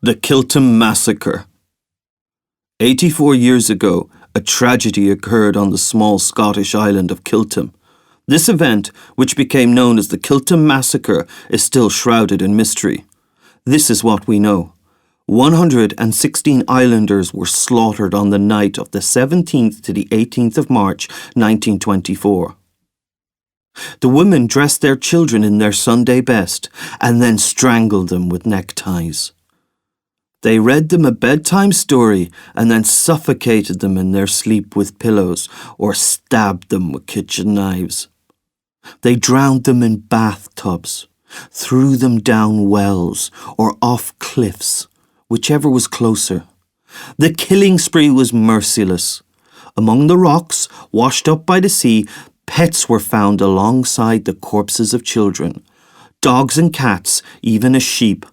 The Kìltem Massacre. 84 years ago, a tragedy occurred on the small Scottish island of Kìltem. This event, which became known as the Kìltem Massacre, is still shrouded in mystery. This is what we know. 116 islanders were slaughtered on the night of the 17th to the 18th of March 1924. The women dressed their children in their Sunday best and then strangled them with neckties. They read them a bedtime story and then suffocated them in their sleep with pillows or stabbed them with kitchen knives. They drowned them in bathtubs, threw them down wells or off cliffs, whichever was closer. The killing spree was merciless. Among the rocks, washed up by the sea, pets were found alongside the corpses of children, dogs and cats, even a sheep.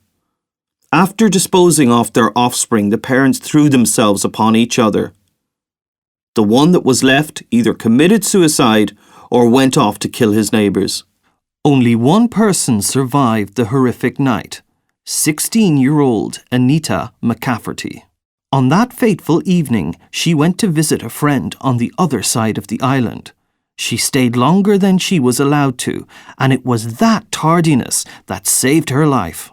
After disposing of their offspring, the parents threw themselves upon each other. The one that was left either committed suicide or went off to kill his neighbours. Only one person survived the horrific night, 16-year-old Anita McCafferty. On that fateful evening, she went to visit a friend on the other side of the island. She stayed longer than she was allowed to, and it was that tardiness that saved her life.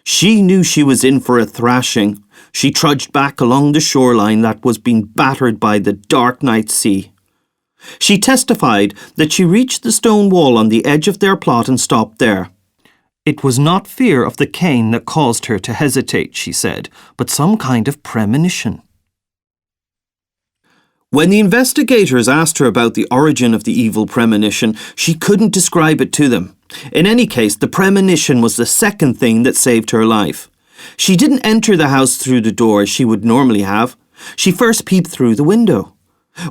She knew she was in for a thrashing. She trudged back along the shoreline that was being battered by the dark night sea. She testified that she reached the stone wall on the edge of their plot and stopped there. It was not fear of the cane that caused her to hesitate, she said, but some kind of premonition. When the investigators asked her about the origin of the evil premonition, she couldn't describe it to them. In any case, the premonition was the second thing that saved her life. She didn't enter the house through the door as she would normally have. She first peeped through the window.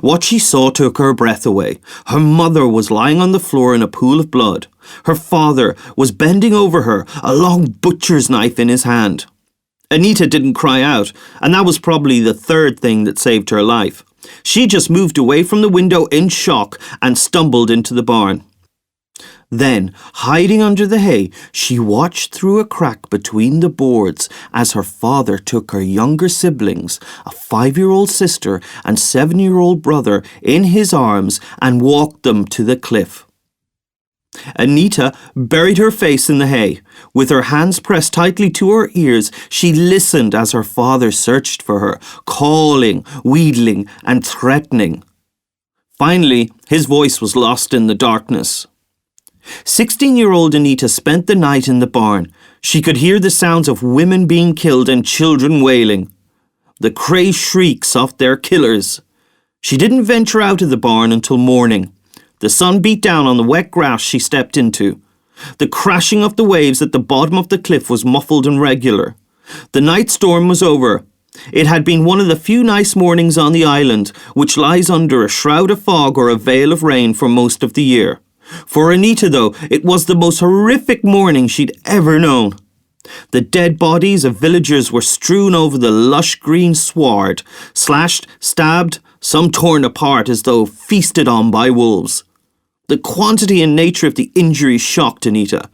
What she saw took her breath away. Her mother was lying on the floor in a pool of blood. Her father was bending over her, a long butcher's knife in his hand. Anita didn't cry out, and that was probably the third thing that saved her life. She just moved away from the window in shock and stumbled into the barn. Then, hiding under the hay, she watched through a crack between the boards as her father took her younger siblings, a 5-year-old sister and 7-year-old brother, in his arms and walked them to the cliff. Anita buried her face in the hay. With her hands pressed tightly to her ears, she listened as her father searched for her, calling, wheedling, and threatening. Finally, his voice was lost in the darkness. 16-year-old Anita spent the night in the barn. She could hear the sounds of women being killed and children wailing, the crazed shrieks of their killers. She didn't venture out of the barn until morning. The sun beat down on the wet grass she stepped into. The crashing of the waves at the bottom of the cliff was muffled and regular. The night storm was over. It had been one of the few nice mornings on the island, which lies under a shroud of fog or a veil of rain for most of the year. For Anita, though, it was the most horrific morning she'd ever known. The dead bodies of villagers were strewn over the lush green sward, slashed, stabbed, some torn apart as though feasted on by wolves. The quantity and nature of the injuries shocked Anita.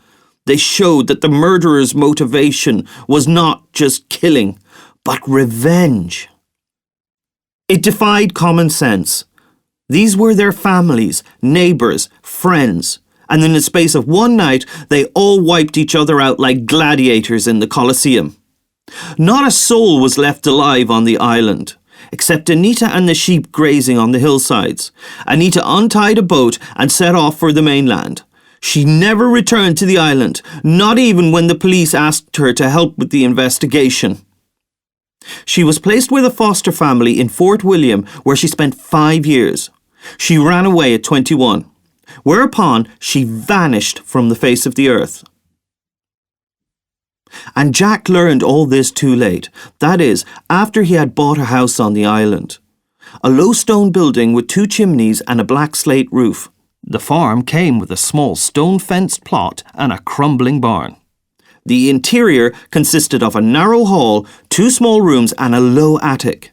They showed that the murderer's motivation was not just killing, but revenge. It defied common sense. These were their families, neighbours, friends, and in the space of one night, they all wiped each other out like gladiators in the Colosseum. Not a soul was left alive on the island, except Anita and the sheep grazing on the hillsides. Anita untied a boat and set off for the mainland. She never returned to the island, not even when the police asked her to help with the investigation. She was placed with a foster family in Fort William, where she spent 5 years. She ran away at 21, whereupon she vanished from the face of the earth. And Jack learned all this too late, that is, after he had bought a house on the island. A low stone building with 2 chimneys and a black slate roof. The farm came with a small stone-fenced plot and a crumbling barn. The interior consisted of a narrow hall, 2 small rooms and a low attic.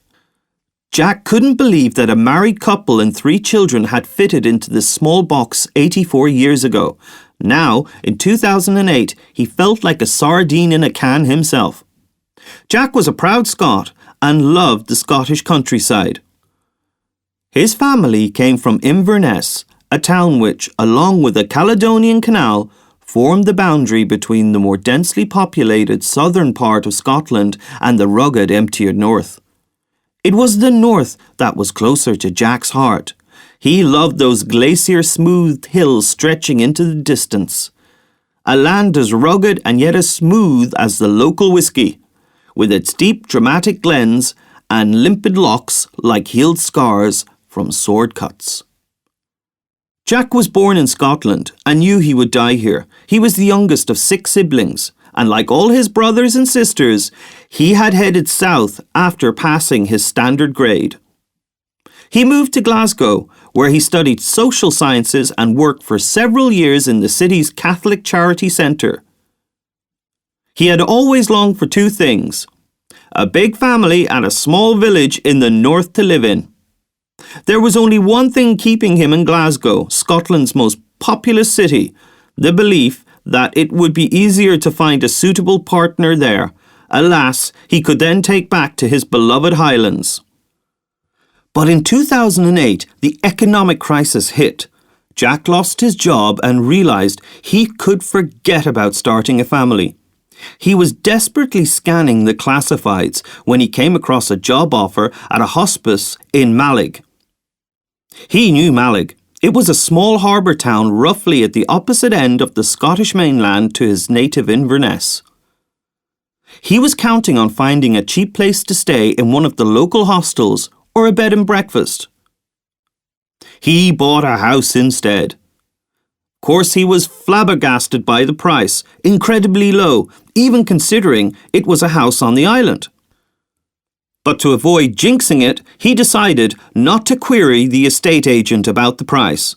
Jack couldn't believe that a married couple and 3 children had fitted into this small box 84 years ago. Now, in 2008, he felt like a sardine in a can himself. Jack was a proud Scot and loved the Scottish countryside. His family came from Inverness, a town which, along with the Caledonian Canal, formed the boundary between the more densely populated southern part of Scotland and the rugged, emptier north. It was the north that was closer to Jack's heart. He loved those glacier-smoothed hills stretching into the distance. A land as rugged and yet as smooth as the local whiskey, with its deep dramatic glens and limpid lochs like healed scars from sword cuts. Jack was born in Scotland and knew he would die here. He was the youngest of 6 siblings, and like all his brothers and sisters, he had headed south after passing his standard grade. He moved to Glasgow, where he studied social sciences and worked for several years in the city's Catholic Charity Centre. He had always longed for 2 things: a big family and a small village in the north to live in. There was only one thing keeping him in Glasgow, Scotland's most populous city: the belief that it would be easier to find a suitable partner there, a lass he could then take back to his beloved Highlands. But in 2008, the economic crisis hit. Jack lost his job and realised he could forget about starting a family. He was desperately scanning the classifieds when he came across a job offer at a hospice in Mallaig. He knew Mallaig. It was a small harbour town roughly at the opposite end of the Scottish mainland to his native Inverness. He was counting on finding a cheap place to stay in one of the local hostels or a bed and breakfast. He bought a house instead. Of course, he was flabbergasted by the price, incredibly low, even considering it was a house on the island. But to avoid jinxing it, he decided not to query the estate agent about the price.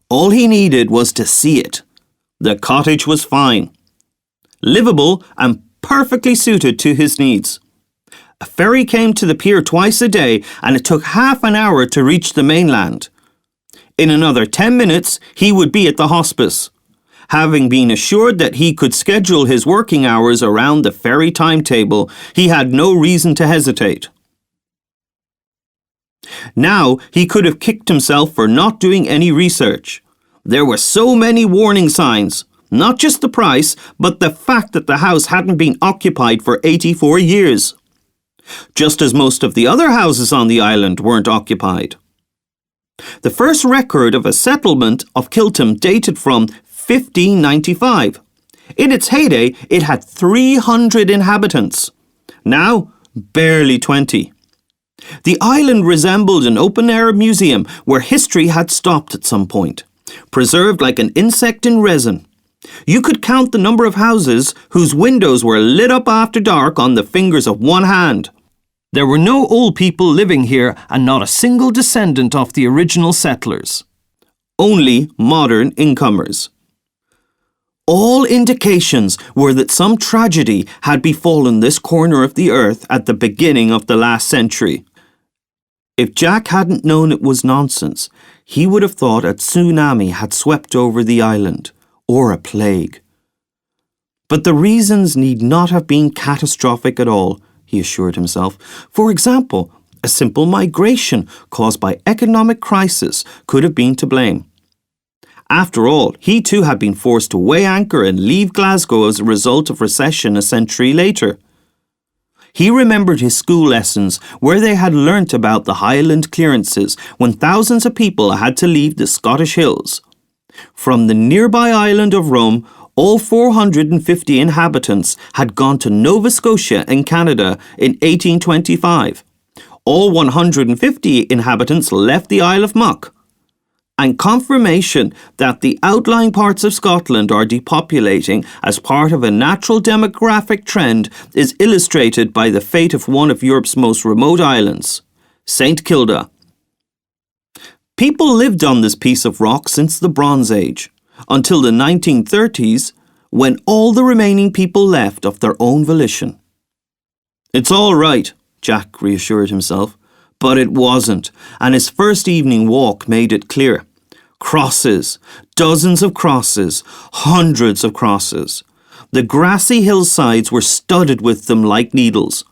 All he needed was to see it. The cottage was fine, livable and perfectly suited to his needs. A ferry came to the pier twice a day, and it took half an hour to reach the mainland. In another 10 minutes, he would be at the hospice. Having been assured that he could schedule his working hours around the ferry timetable, he had no reason to hesitate. Now he could have kicked himself for not doing any research. There were so many warning signs, not just the price, but the fact that the house hadn't been occupied for 84 years. Just as most of the other houses on the island weren't occupied. The first record of a settlement of Kìltem dated from 1595. In its heyday, it had 300 inhabitants. Now, barely 20. The island resembled an open-air museum where history had stopped at some point, preserved like an insect in resin. You could count the number of houses whose windows were lit up after dark on the fingers of one hand. There were no old people living here and not a single descendant of the original settlers. Only modern incomers. All indications were that some tragedy had befallen this corner of the earth at the beginning of the last century. If Jack hadn't known it was nonsense, he would have thought a tsunami had swept over the island, or a plague. But the reasons need not have been catastrophic at all, he assured himself. For example, a simple migration caused by economic crisis could have been to blame. After all, he too had been forced to weigh anchor and leave Glasgow as a result of recession a century later. He remembered his school lessons where they had learnt about the Highland clearances when thousands of people had to leave the Scottish hills. From the nearby island of Rome, all 450 inhabitants had gone to Nova Scotia in Canada in 1825. All 150 inhabitants left the Isle of Muck. And confirmation that the outlying parts of Scotland are depopulating as part of a natural demographic trend is illustrated by the fate of one of Europe's most remote islands, St. Kilda. People lived on this piece of rock since the Bronze Age, until the 1930s, when all the remaining people left of their own volition. It's all right, Jack reassured himself, but it wasn't, and his first evening walk made it clear. Crosses, dozens of crosses, hundreds of crosses. The grassy hillsides were studded with them like needles.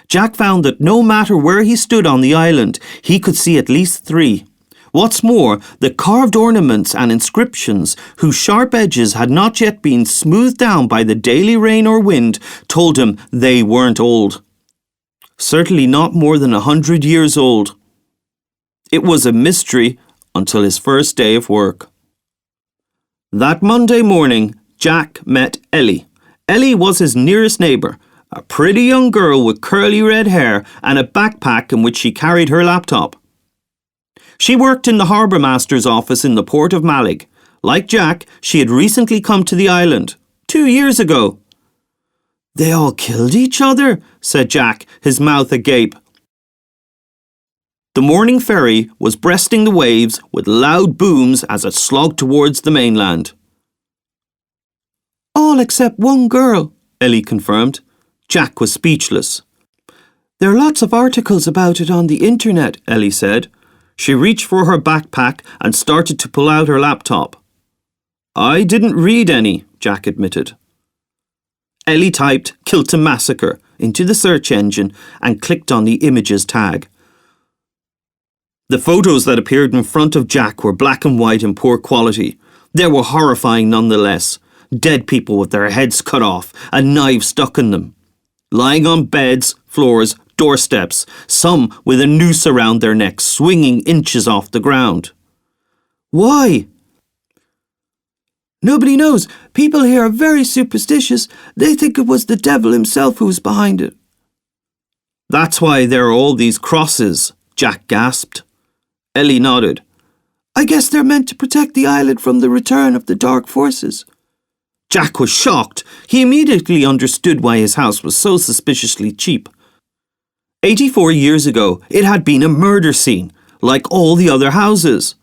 Jack found that no matter where he stood on the island, he could see at least 3. What's more, the carved ornaments and inscriptions, whose sharp edges had not yet been smoothed down by the daily rain or wind, told him they weren't old. Certainly not more than 100 years old. It was a mystery until his first day of work. That Monday morning, Jack met Ellie. Ellie was his nearest neighbour, a pretty young girl with curly red hair and a backpack in which she carried her laptop. She worked in the harbour master's office in the port of Malig. Like Jack, she had recently come to the island, 2 years ago. "They all killed each other," said Jack, his mouth agape. The morning ferry was breasting the waves with loud booms as it slogged towards the mainland. "All except one girl," Ellie confirmed. Jack was speechless. "There are lots of articles about it on the internet," Ellie said. She reached for her backpack and started to pull out her laptop. "I didn't read any," Jack admitted. Ellie typed Kìltem Massacre into the search engine and clicked on the images tag. The photos that appeared in front of Jack were black and white and poor quality. They were horrifying nonetheless. Dead people with their heads cut off and knives stuck in them. Lying on beds, floors, doorsteps, some with a noose around their necks, swinging inches off the ground. "Why?" "Nobody knows. People here are very superstitious. They think it was the devil himself who was behind it." "That's why there are all these crosses," Jack gasped. Ellie nodded. "I guess they're meant to protect the island from the return of the dark forces." Jack was shocked. He immediately understood why his house was so suspiciously cheap. 84 years ago, it had been a murder scene, like all the other houses.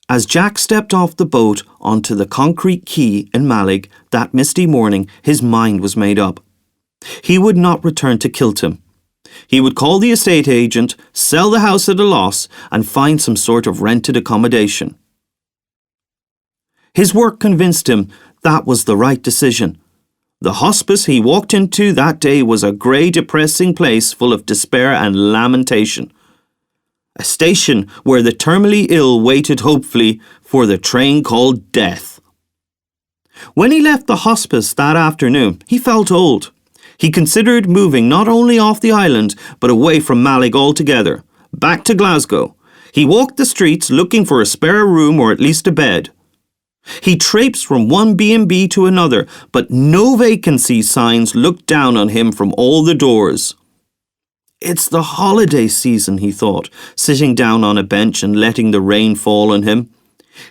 As Jack stepped off the boat onto the concrete quay in Malig that misty morning, his mind was made up. He would not return to Kìltem. He would call the estate agent, sell the house at a loss, and find some sort of rented accommodation. His work convinced him that was the right decision. The hospice he walked into that day was a grey, depressing place full of despair and lamentation. A station where the terminally ill waited hopefully for the train called death. When he left the hospice that afternoon, he felt old. He considered moving not only off the island, but away from Malig altogether, back to Glasgow. He walked the streets looking for a spare room or at least a bed. He traipsed from one B&B to another, but no vacancy signs looked down on him from all the doors. It's the holiday season, he thought, sitting down on a bench and letting the rain fall on him.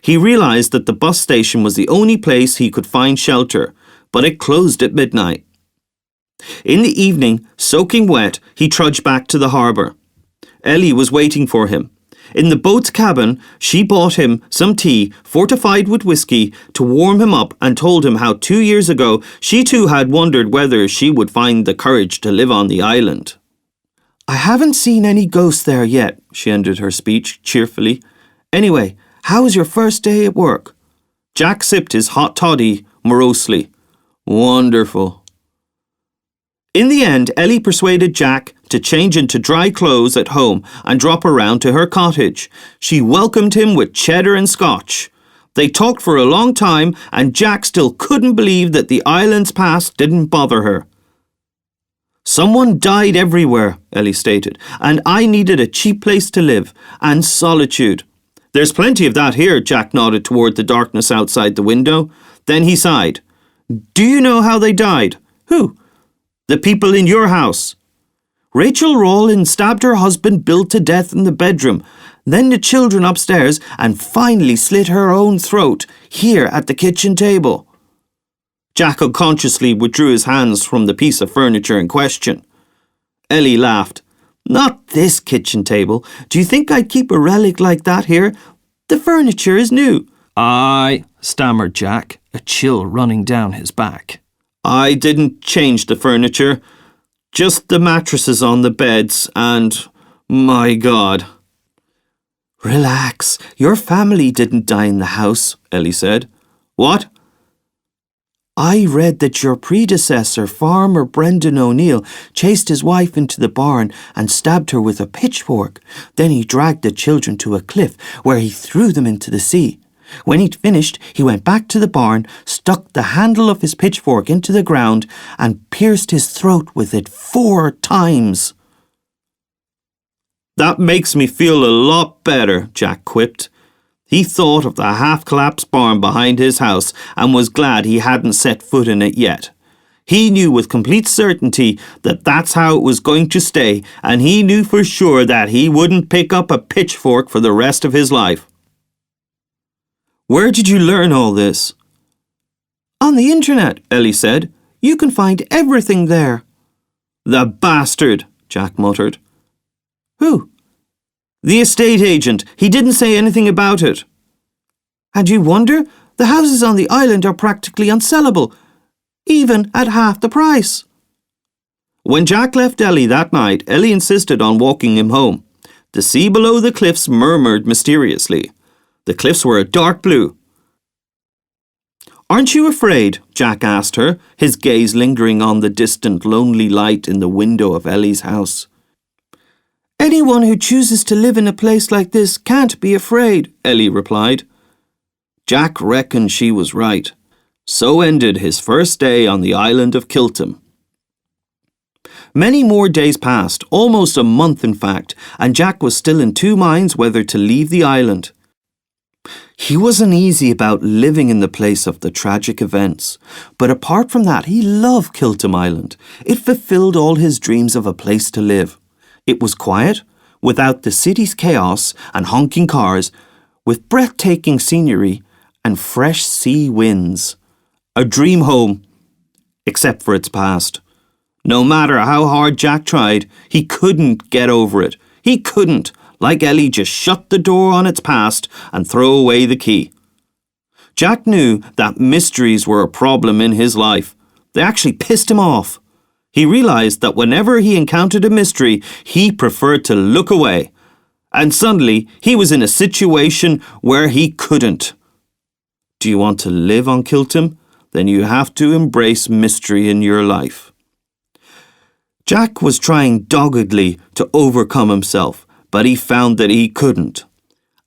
He realised that the bus station was the only place he could find shelter, but it closed at midnight. In the evening, soaking wet, he trudged back to the harbour. Ellie was waiting for him. In the boat's cabin, she bought him some tea, fortified with whiskey, to warm him up and told him how 2 years ago she too had wondered whether she would find the courage to live on the island. "I haven't seen any ghosts there yet," she ended her speech cheerfully. "Anyway, how was your first day at work?" Jack sipped his hot toddy morosely. "Wonderful." In the end, Ellie persuaded Jack to change into dry clothes at home and drop around to her cottage. She welcomed him with cheddar and scotch. They talked for a long time, and Jack still couldn't believe that the island's past didn't bother her. "Someone died everywhere," Ellie stated, "and I needed a cheap place to live, and solitude." "There's plenty of that here," Jack nodded toward the darkness outside the window. Then he sighed. "Do you know how they died?" "Who?" "The people in your house." "Rachel Rawlins stabbed her husband Bill to death in the bedroom, then the children upstairs, and finally slit her own throat here at the kitchen table." Jack unconsciously withdrew his hands from the piece of furniture in question. Ellie laughed. "Not this kitchen table. Do you think I'd keep a relic like that here? The furniture is new." "I," stammered Jack, a chill running down his back. "I didn't change the furniture. Just the mattresses on the beds and... my God." "Relax. Your family didn't die in the house," Ellie said. "What?" I read that your predecessor, Farmer Brendan O'Neill, chased his wife into the barn and stabbed her with a pitchfork. Then he dragged the children to a cliff where he threw them into the sea. When he'd finished, he went back to the barn, stuck the handle of his pitchfork into the ground and pierced his throat with it 4 times. That makes me feel a lot better, Jack quipped. He thought of the half-collapsed barn behind his house and was glad he hadn't set foot in it yet. He knew with complete certainty that that's how it was going to stay, and he knew for sure that he wouldn't pick up a pitchfork for the rest of his life. Where did you learn all this? On the internet, Ellie said. You can find everything there. The bastard, Jack muttered. Who? The estate agent. He didn't say anything about it. And you wonder? The houses on the island are practically unsellable, even at half the price. When Jack left Ellie that night, Ellie insisted on walking him home. The sea below the cliffs murmured mysteriously. The cliffs were a dark blue. Aren't you afraid? Jack asked her, his gaze lingering on the distant lonely light in the window of Ellie's house. Anyone who chooses to live in a place like this can't be afraid, Ellie replied. Jack reckoned she was right. So ended his first day on the island of Kìltem. Many more days passed, almost a month in fact, and Jack was still in 2 minds whether to leave the island. He wasn't easy about living in the place of the tragic events, but apart from that he loved Kìltem Island. It fulfilled all his dreams of a place to live. It was quiet, without the city's chaos and honking cars, with breathtaking scenery and fresh sea winds. A dream home, except for its past. No matter how hard Jack tried, he couldn't get over it. He couldn't, like Ellie, just shut the door on its past and throw away the key. Jack knew that mysteries were a problem in his life. They actually pissed him off. He realized that whenever he encountered a mystery, he preferred to look away. And suddenly, he was in a situation where he couldn't. Do you want to live on Kìltem? Then you have to embrace mystery in your life. Jack was trying doggedly to overcome himself, but he found that he couldn't.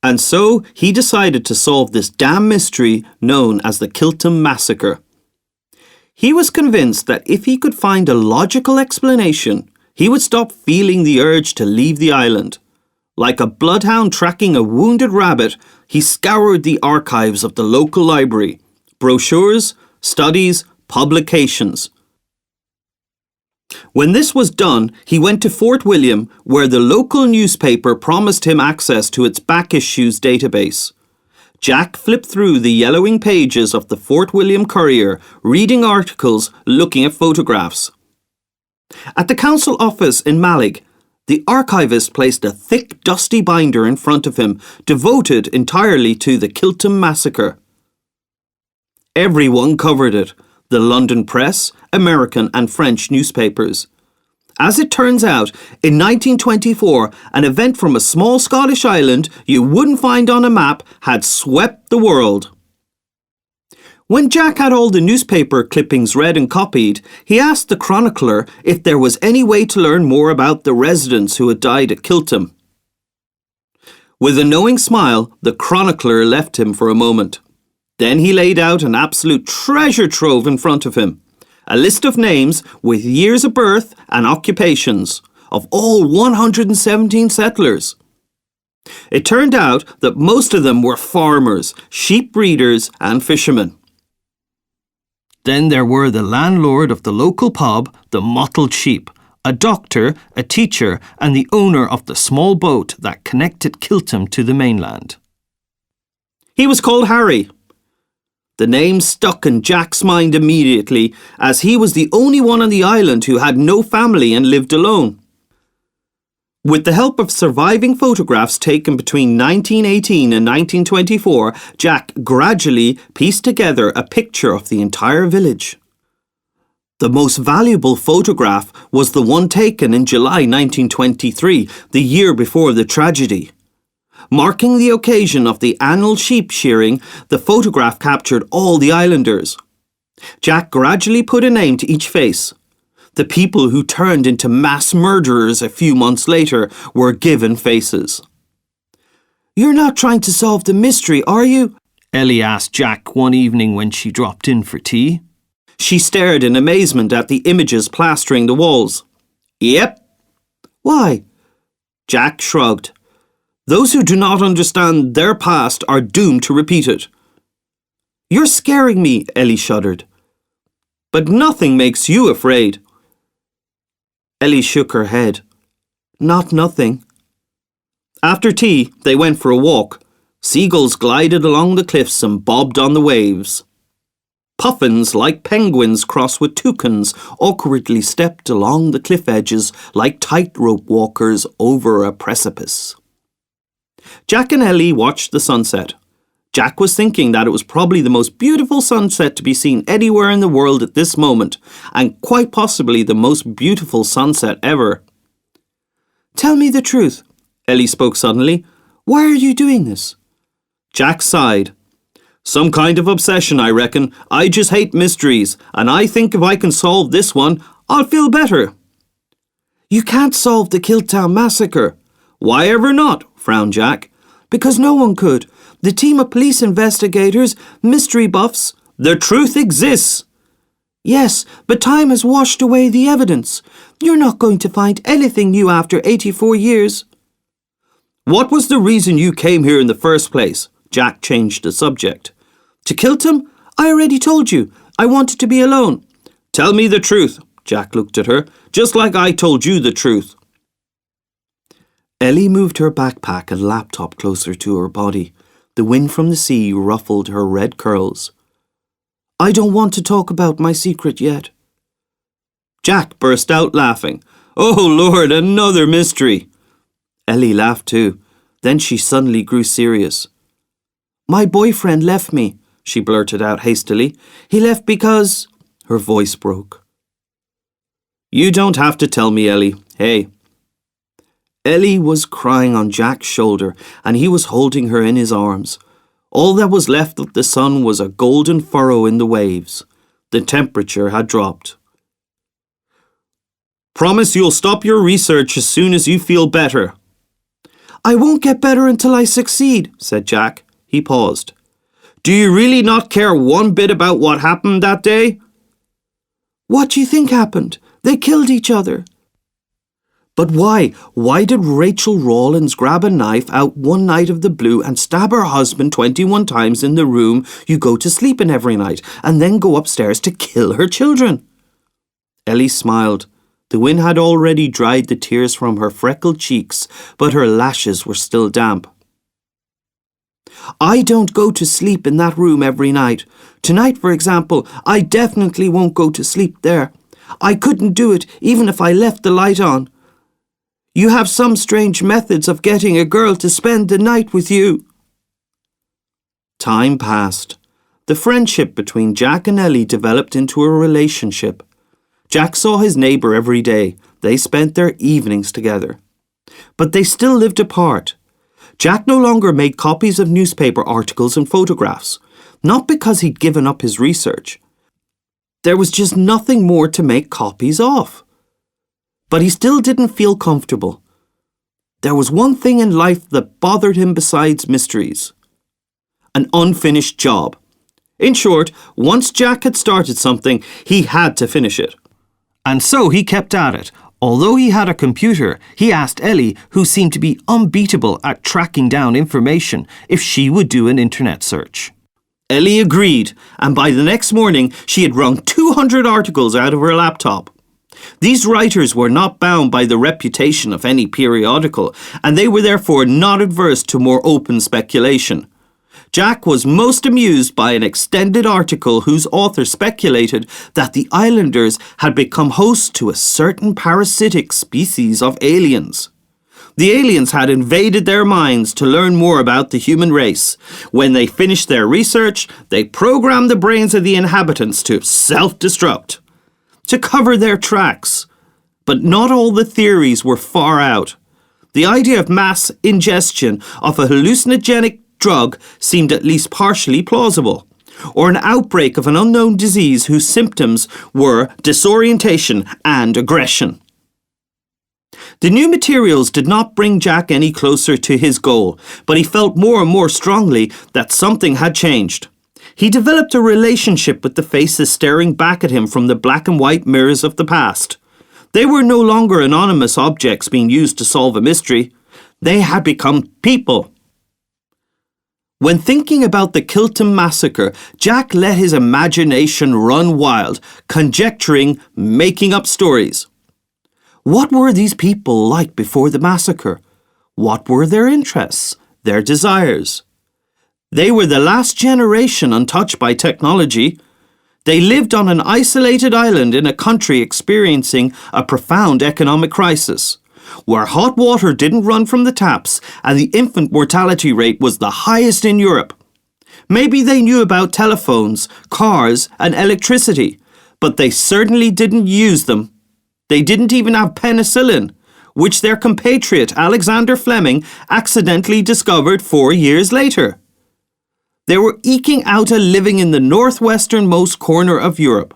And so he decided to solve this damn mystery known as the Kìltem Massacre. He was convinced that if he could find a logical explanation, he would stop feeling the urge to leave the island. Like a bloodhound tracking a wounded rabbit, he scoured the archives of the local library, brochures, studies, publications. When this was done, he went to Fort William, where the local newspaper promised him access to its back issues database. Jack flipped through the yellowing pages of the Fort William Courier, reading articles, looking at photographs. At the council office in Malig, the archivist placed a thick, dusty binder in front of him, devoted entirely to the Kìltem Massacre. Everyone covered it. The London press, American and French newspapers. As it turns out, in 1924, an event from a small Scottish island you wouldn't find on a map had swept the world. When Jack had all the newspaper clippings read and copied, he asked the chronicler if there was any way to learn more about the residents who had died at Kìltem. With a knowing smile, the chronicler left him for a moment. Then he laid out an absolute treasure trove in front of him. A list of names with years of birth and occupations of all 117 settlers. It turned out that most of them were farmers, sheep breeders and fishermen. Then there were the landlord of the local pub, the Mottled Sheep, a doctor, a teacher and the owner of the small boat that connected Kìltem to the mainland. He was called Harry. The name stuck in Jack's mind immediately, as he was the only one on the island who had no family and lived alone. With the help of surviving photographs taken between 1918 and 1924, Jack gradually pieced together a picture of the entire village. The most valuable photograph was the one taken in July 1923, the year before the tragedy. Marking the occasion of the annual sheep shearing, the photograph captured all the islanders. Jack gradually put a name to each face. The people who turned into mass murderers a few months later were given faces. "You're not trying to solve the mystery, are you?" Ellie asked Jack one evening when she dropped in for tea. She stared in amazement at the images plastering the walls. "Yep." "Why?" Jack shrugged. "Those who do not understand their past are doomed to repeat it." "You're scaring me," Ellie shuddered. "But nothing makes you afraid." Ellie shook her head. "Not nothing." After tea, they went for a walk. Seagulls glided along the cliffs and bobbed on the waves. Puffins, like penguins crossed with toucans, awkwardly stepped along the cliff edges like tightrope walkers over a precipice. Jack and Ellie watched the sunset. Jack was thinking that it was probably the most beautiful sunset to be seen anywhere in the world at this moment, and quite possibly the most beautiful sunset ever. "Tell me the truth," Ellie spoke suddenly. "Why are you doing this?" Jack sighed. "Some kind of obsession, I reckon. I just hate mysteries, and I think if I can solve this one, I'll feel better." "You can't solve the Kìltem Massacre." "Why ever not?" frowned Jack. "Because no one could. The team of police investigators, mystery buffs." "The truth exists." "Yes, but time has washed away the evidence. You're not going to find anything new after 84 years. "What was the reason you came here in the first place?" Jack changed the subject. "To Kìltem? I already told you. I wanted to be alone." "Tell me the truth." Jack looked at her. "Just like I told you the truth." Ellie moved her backpack and laptop closer to her body. The wind from the sea ruffled her red curls. "I don't want to talk about my secret yet." Jack burst out laughing. "Oh Lord, another mystery." Ellie laughed too. Then she suddenly grew serious. "My boyfriend left me," she blurted out hastily. "He left because—" Her voice broke. "You don't have to tell me, Ellie. Hey." Ellie was crying on Jack's shoulder, and he was holding her in his arms. All that was left of the sun was a golden furrow in the waves. The temperature had dropped. "Promise you'll stop your research as soon as you feel better." "I won't get better until I succeed," said Jack. He paused. "Do you really not care one bit about what happened that day?" "What do you think happened? They killed each other." "But why? Why did Rachel Rawlins grab a knife out one night of the blue and stab her husband 21 times in the room you go to sleep in every night, and then go upstairs to kill her children?" Ellie smiled. The wind had already dried the tears from her freckled cheeks, but her lashes were still damp. "I don't go to sleep in that room every night. Tonight, for example, I definitely won't go to sleep there. I couldn't do it even if I left the light on. You have some strange methods of getting a girl to spend the night with you." Time passed. The friendship between Jack and Ellie developed into a relationship. Jack saw his neighbour every day. They spent their evenings together. But they still lived apart. Jack no longer made copies of newspaper articles and photographs, not because he'd given up his research. There was just nothing more to make copies of. But he still didn't feel comfortable. There was one thing in life that bothered him besides mysteries: an unfinished job. In short, once Jack had started something, he had to finish it. And so he kept at it. Although he had a computer, he asked Ellie, who seemed to be unbeatable at tracking down information, if she would do an internet search. Ellie agreed, and by the next morning she had wrung 200 articles out of her laptop. These writers were not bound by the reputation of any periodical, and they were therefore not adverse to more open speculation. Jack was most amused by an extended article whose author speculated that the islanders had become host to a certain parasitic species of aliens. The aliens had invaded their minds to learn more about the human race. When they finished their research, they programmed the brains of the inhabitants to self-destruct, to cover their tracks. But not all the theories were far out. The idea of mass ingestion of a hallucinogenic drug seemed at least partially plausible. or an outbreak of an unknown disease whose symptoms were disorientation and aggression. The new materials did not bring Jack any closer to his goal, but he felt more and more strongly that something had changed. He developed a relationship with the faces staring back at him from the black and white mirrors of the past. They were no longer anonymous objects being used to solve a mystery. They had become people. When thinking about the Kìltem Massacre, Jack let his imagination run wild, conjecturing, making up stories. What were these people like before the massacre? What were their interests, their desires? They were the last generation untouched by technology. They lived on an isolated island in a country experiencing a profound economic crisis, where hot water didn't run from the taps and the infant mortality rate was the highest in Europe. Maybe they knew about telephones, cars, and electricity, but they certainly didn't use them. They didn't even have penicillin, which their compatriot Alexander Fleming accidentally discovered 4 years later. They were eking out a living in the northwesternmost corner of Europe.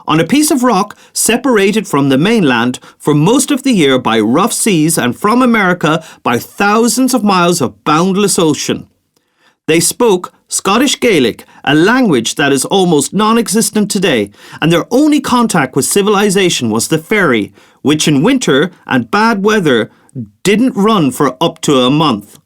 On a piece of rock separated from the mainland for most of the year by rough seas and from America by thousands of miles of boundless ocean. They spoke Scottish Gaelic, a language that is almost non-existent today, and their only contact with civilization was the ferry, which in winter and bad weather didn't run for up to a month.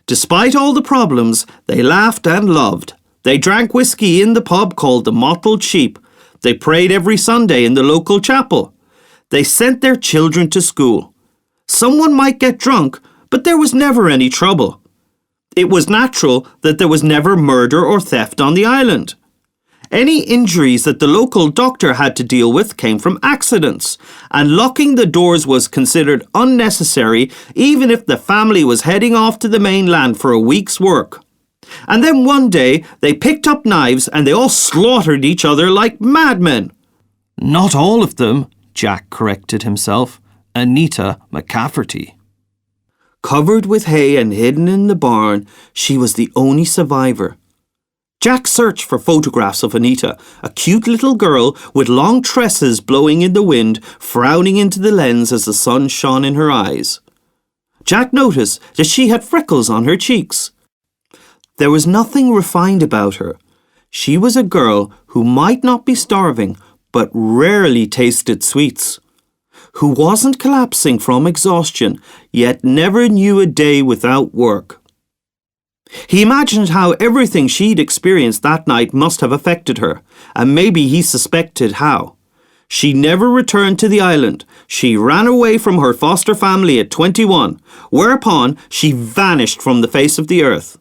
Despite all the problems, they laughed and loved. They drank whiskey in the pub called the Mottled Sheep. They prayed every Sunday in the local chapel. They sent their children to school. Someone might get drunk, but there was never any trouble. It was natural that there was never murder or theft on the island. Any injuries that the local doctor had to deal with came from accidents, and locking the doors was considered unnecessary even if the family was heading off to the mainland for a week's work. And then one day they picked up knives and they all slaughtered each other like madmen. Not all of them, Jack corrected himself. Anita McCafferty. Covered with hay and hidden in the barn, she was the only survivor. Jack searched for photographs of Anita, a cute little girl with long tresses blowing in the wind, frowning into the lens as the sun shone in her eyes. Jack noticed that she had freckles on her cheeks. There was nothing refined about her. She was a girl who might not be starving, but rarely tasted sweets, who wasn't collapsing from exhaustion, yet never knew a day without work. He imagined how everything she'd experienced that night must have affected her, and maybe he suspected how. She never returned to the island. She ran away from her foster family at 21, whereupon she vanished from the face of the earth.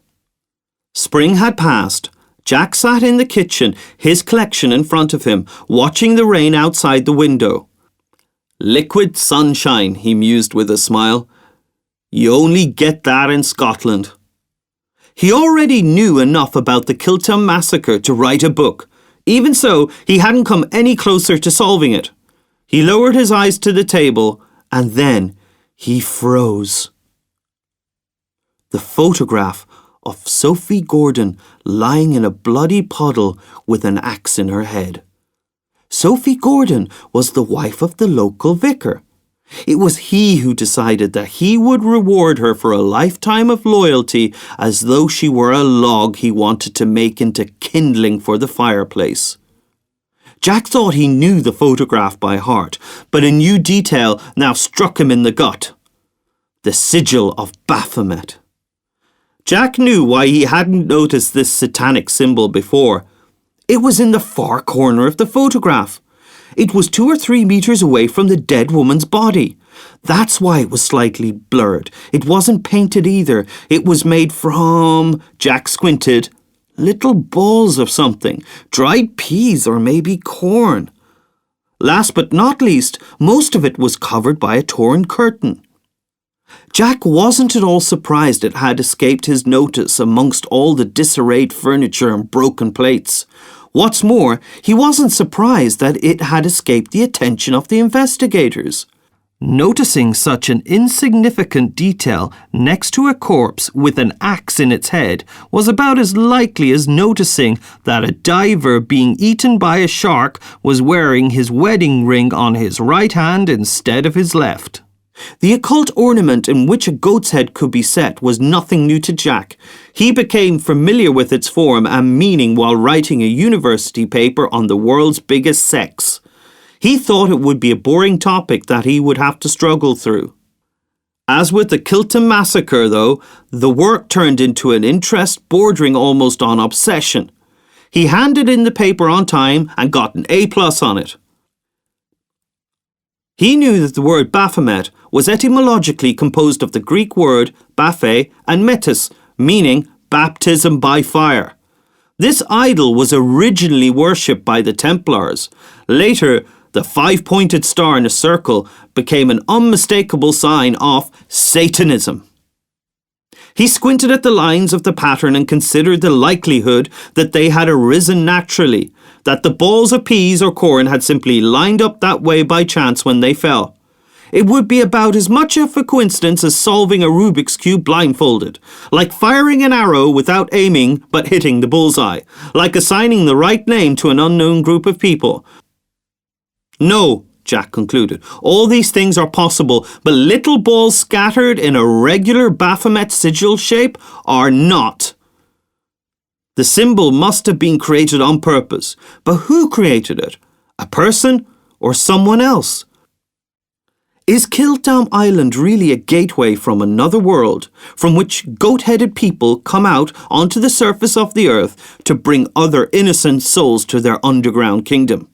Spring had passed. Jack sat in the kitchen, his collection in front of him, watching the rain outside the window. Liquid sunshine, he mused with a smile. You only get that in Scotland. He already knew enough about the Kìltem Massacre to write a book. Even so, he hadn't come any closer to solving it. He lowered his eyes to the table, and then he froze. The photograph of Sophie Gordon lying in a bloody puddle with an axe in her head. Sophie Gordon was the wife of the local vicar. It was he who decided that he would reward her for a lifetime of loyalty as though she were a log he wanted to make into kindling for the fireplace. Jack thought he knew the photograph by heart, but a new detail now struck him in the gut. The sigil of Baphomet. Jack knew why he hadn't noticed this satanic symbol before. It was in the far corner of the photograph. It was 2 or 3 meters away from the dead woman's body. That's why it was slightly blurred. It wasn't painted either. It was made from, Jack squinted, little balls of something, dried peas or maybe corn. Last but not least, most of it was covered by a torn curtain. Jack wasn't at all surprised it had escaped his notice amongst all the disarrayed furniture and broken plates. What's more, he wasn't surprised that it had escaped the attention of the investigators. Noticing such an insignificant detail next to a corpse with an axe in its head was about as likely as noticing that a diver being eaten by a shark was wearing his wedding ring on his right hand instead of his left. The occult ornament in which a goat's head could be set was nothing new to Jack. He became familiar with its form and meaning while writing a university paper on the world's biggest sex. He thought it would be a boring topic that he would have to struggle through. As with the Kìltem Massacre, though, the work turned into an interest bordering almost on obsession. He handed in the paper on time and got an A+ on it. He knew that the word Baphomet was etymologically composed of the Greek word baphe and metis, meaning baptism by fire. This idol was originally worshipped by the Templars. Later, the five-pointed star in a circle became an unmistakable sign of Satanism. He squinted at the lines of the pattern and considered the likelihood that they had arisen naturally, that the balls of peas or corn had simply lined up that way by chance when they fell. It would be about as much of a coincidence as solving a Rubik's Cube blindfolded, like firing an arrow without aiming but hitting the bullseye, like assigning the right name to an unknown group of people. No, Jack concluded, all these things are possible, but little balls scattered in a regular Baphomet sigil shape are not. The symbol must have been created on purpose, but who created it? A person or someone else? Is Kìltem Island really a gateway from another world, from which goat-headed people come out onto the surface of the earth to bring other innocent souls to their underground kingdom?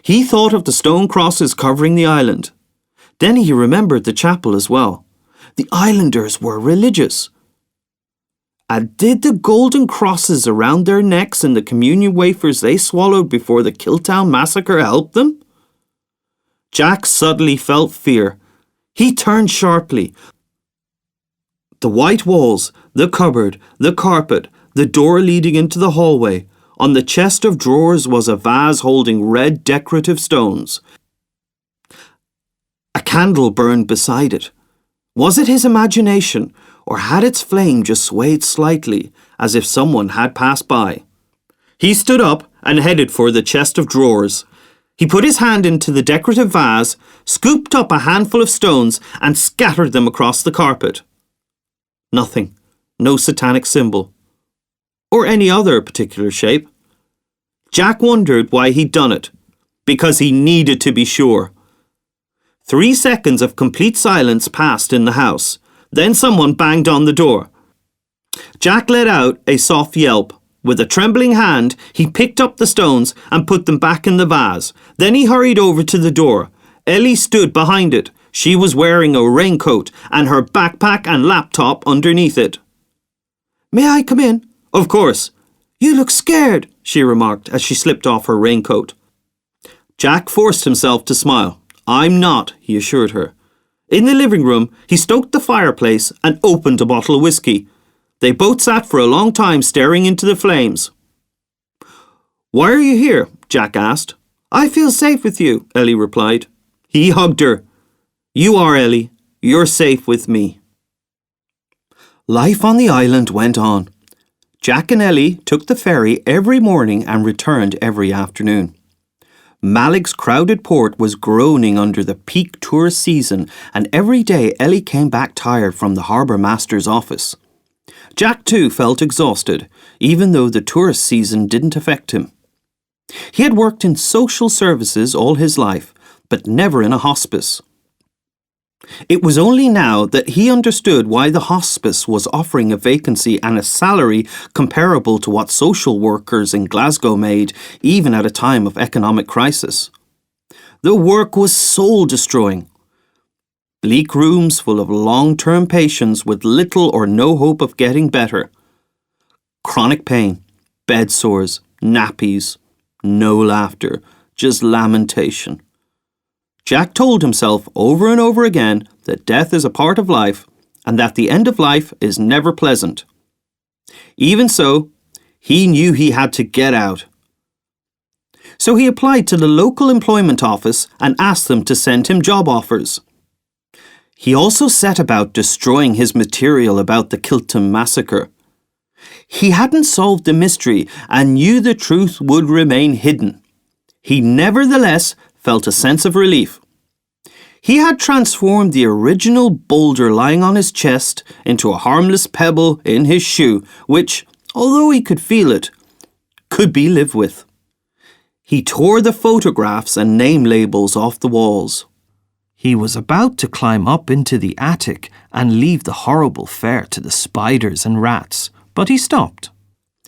He thought of the stone crosses covering the island. Then he remembered the chapel as well. The islanders were religious. And did the golden crosses around their necks and the communion wafers they swallowed before the Kìltem Massacre help them? Jack suddenly felt fear. He turned sharply. The white walls, the cupboard, the carpet, the door leading into the hallway. On the chest of drawers was a vase holding red decorative stones. A candle burned beside it. Was it his imagination, or had its flame just swayed slightly, as if someone had passed by? He stood up and headed for the chest of drawers. He put his hand into the decorative vase, scooped up a handful of stones, and scattered them across the carpet. Nothing. No satanic symbol. Or any other particular shape. Jack wondered why he'd done it. Because he needed to be sure. 3 seconds of complete silence passed in the house. Then someone banged on the door. Jack let out a soft yelp. With a trembling hand, he picked up the stones and put them back in the vase. Then he hurried over to the door. Ellie stood behind it. She was wearing a raincoat and her backpack and laptop underneath it. "May I come in?" "Of course." "You look scared," she remarked as she slipped off her raincoat. Jack forced himself to smile. "I'm not," he assured her. In the living room, he stoked the fireplace and opened a bottle of whiskey. They both sat for a long time staring into the flames. "Why are you here?" Jack asked. "I feel safe with you," Ellie replied. He hugged her. "You are, Ellie. You're safe with me." Life on the island went on. Jack and Ellie took the ferry every morning and returned every afternoon. Malik's crowded port was groaning under the peak tourist season, and every day Ellie came back tired from the harbour master's office. Jack too felt exhausted, even though the tourist season didn't affect him. He had worked in social services all his life, but never in a hospice. It was only now that he understood why the hospice was offering a vacancy and a salary comparable to what social workers in Glasgow made, even at a time of economic crisis. The work was soul-destroying. Bleak rooms full of long-term patients with little or no hope of getting better. Chronic pain, bed sores, nappies, no laughter, just lamentation. Jack told himself over and over again that death is a part of life and that the end of life is never pleasant. Even so, he knew he had to get out. So he applied to the local employment office and asked them to send him job offers. He also set about destroying his material about the Kìltem Massacre. He hadn't solved the mystery and knew the truth would remain hidden. He nevertheless felt a sense of relief. He had transformed the original boulder lying on his chest into a harmless pebble in his shoe, which, although he could feel it, could be lived with. He tore the photographs and name labels off the walls. He was about to climb up into the attic and leave the horrible fare to the spiders and rats, but he stopped.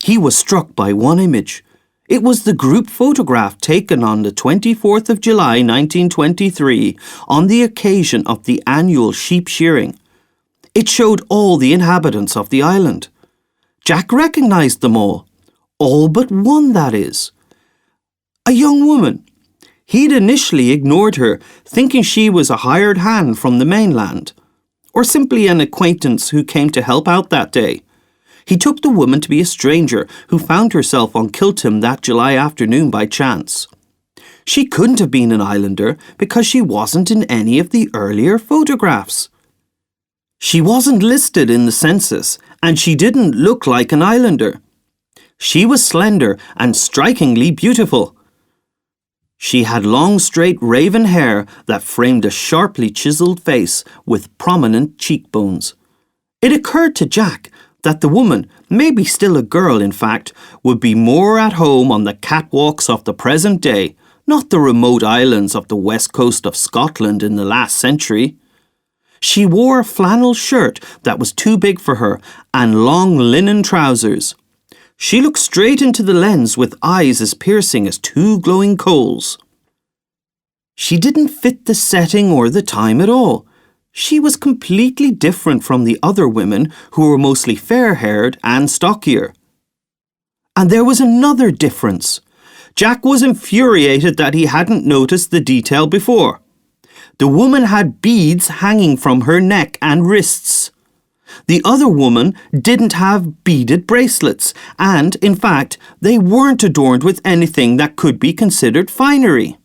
He was struck by one image. It was the group photograph taken on the 24th of July 1923 on the occasion of the annual sheep shearing. It showed all the inhabitants of the island. Jack recognized them all but one, that is. A young woman. He'd initially ignored her, thinking she was a hired hand from the mainland, or simply an acquaintance who came to help out that day. He took the woman to be a stranger who found herself on Kìltem that July afternoon by chance. She couldn't have been an islander because she wasn't in any of the earlier photographs. She wasn't listed in the census, and she didn't look like an islander. She was slender and strikingly beautiful. She had long, straight raven hair that framed a sharply chiseled face with prominent cheekbones. It occurred to Jack that the woman, maybe still a girl in fact, would be more at home on the catwalks of the present day, not the remote islands of the west coast of Scotland in the last century. She wore a flannel shirt that was too big for her and long linen trousers. She looked straight into the lens with eyes as piercing as two glowing coals. She didn't fit the setting or the time at all. She was completely different from the other women who were mostly fair-haired and stockier. And there was another difference. Jack was infuriated that he hadn't noticed the detail before. The woman had beads hanging from her neck and wrists. The other woman didn't have beaded bracelets, and, in fact, they weren't adorned with anything that could be considered finery.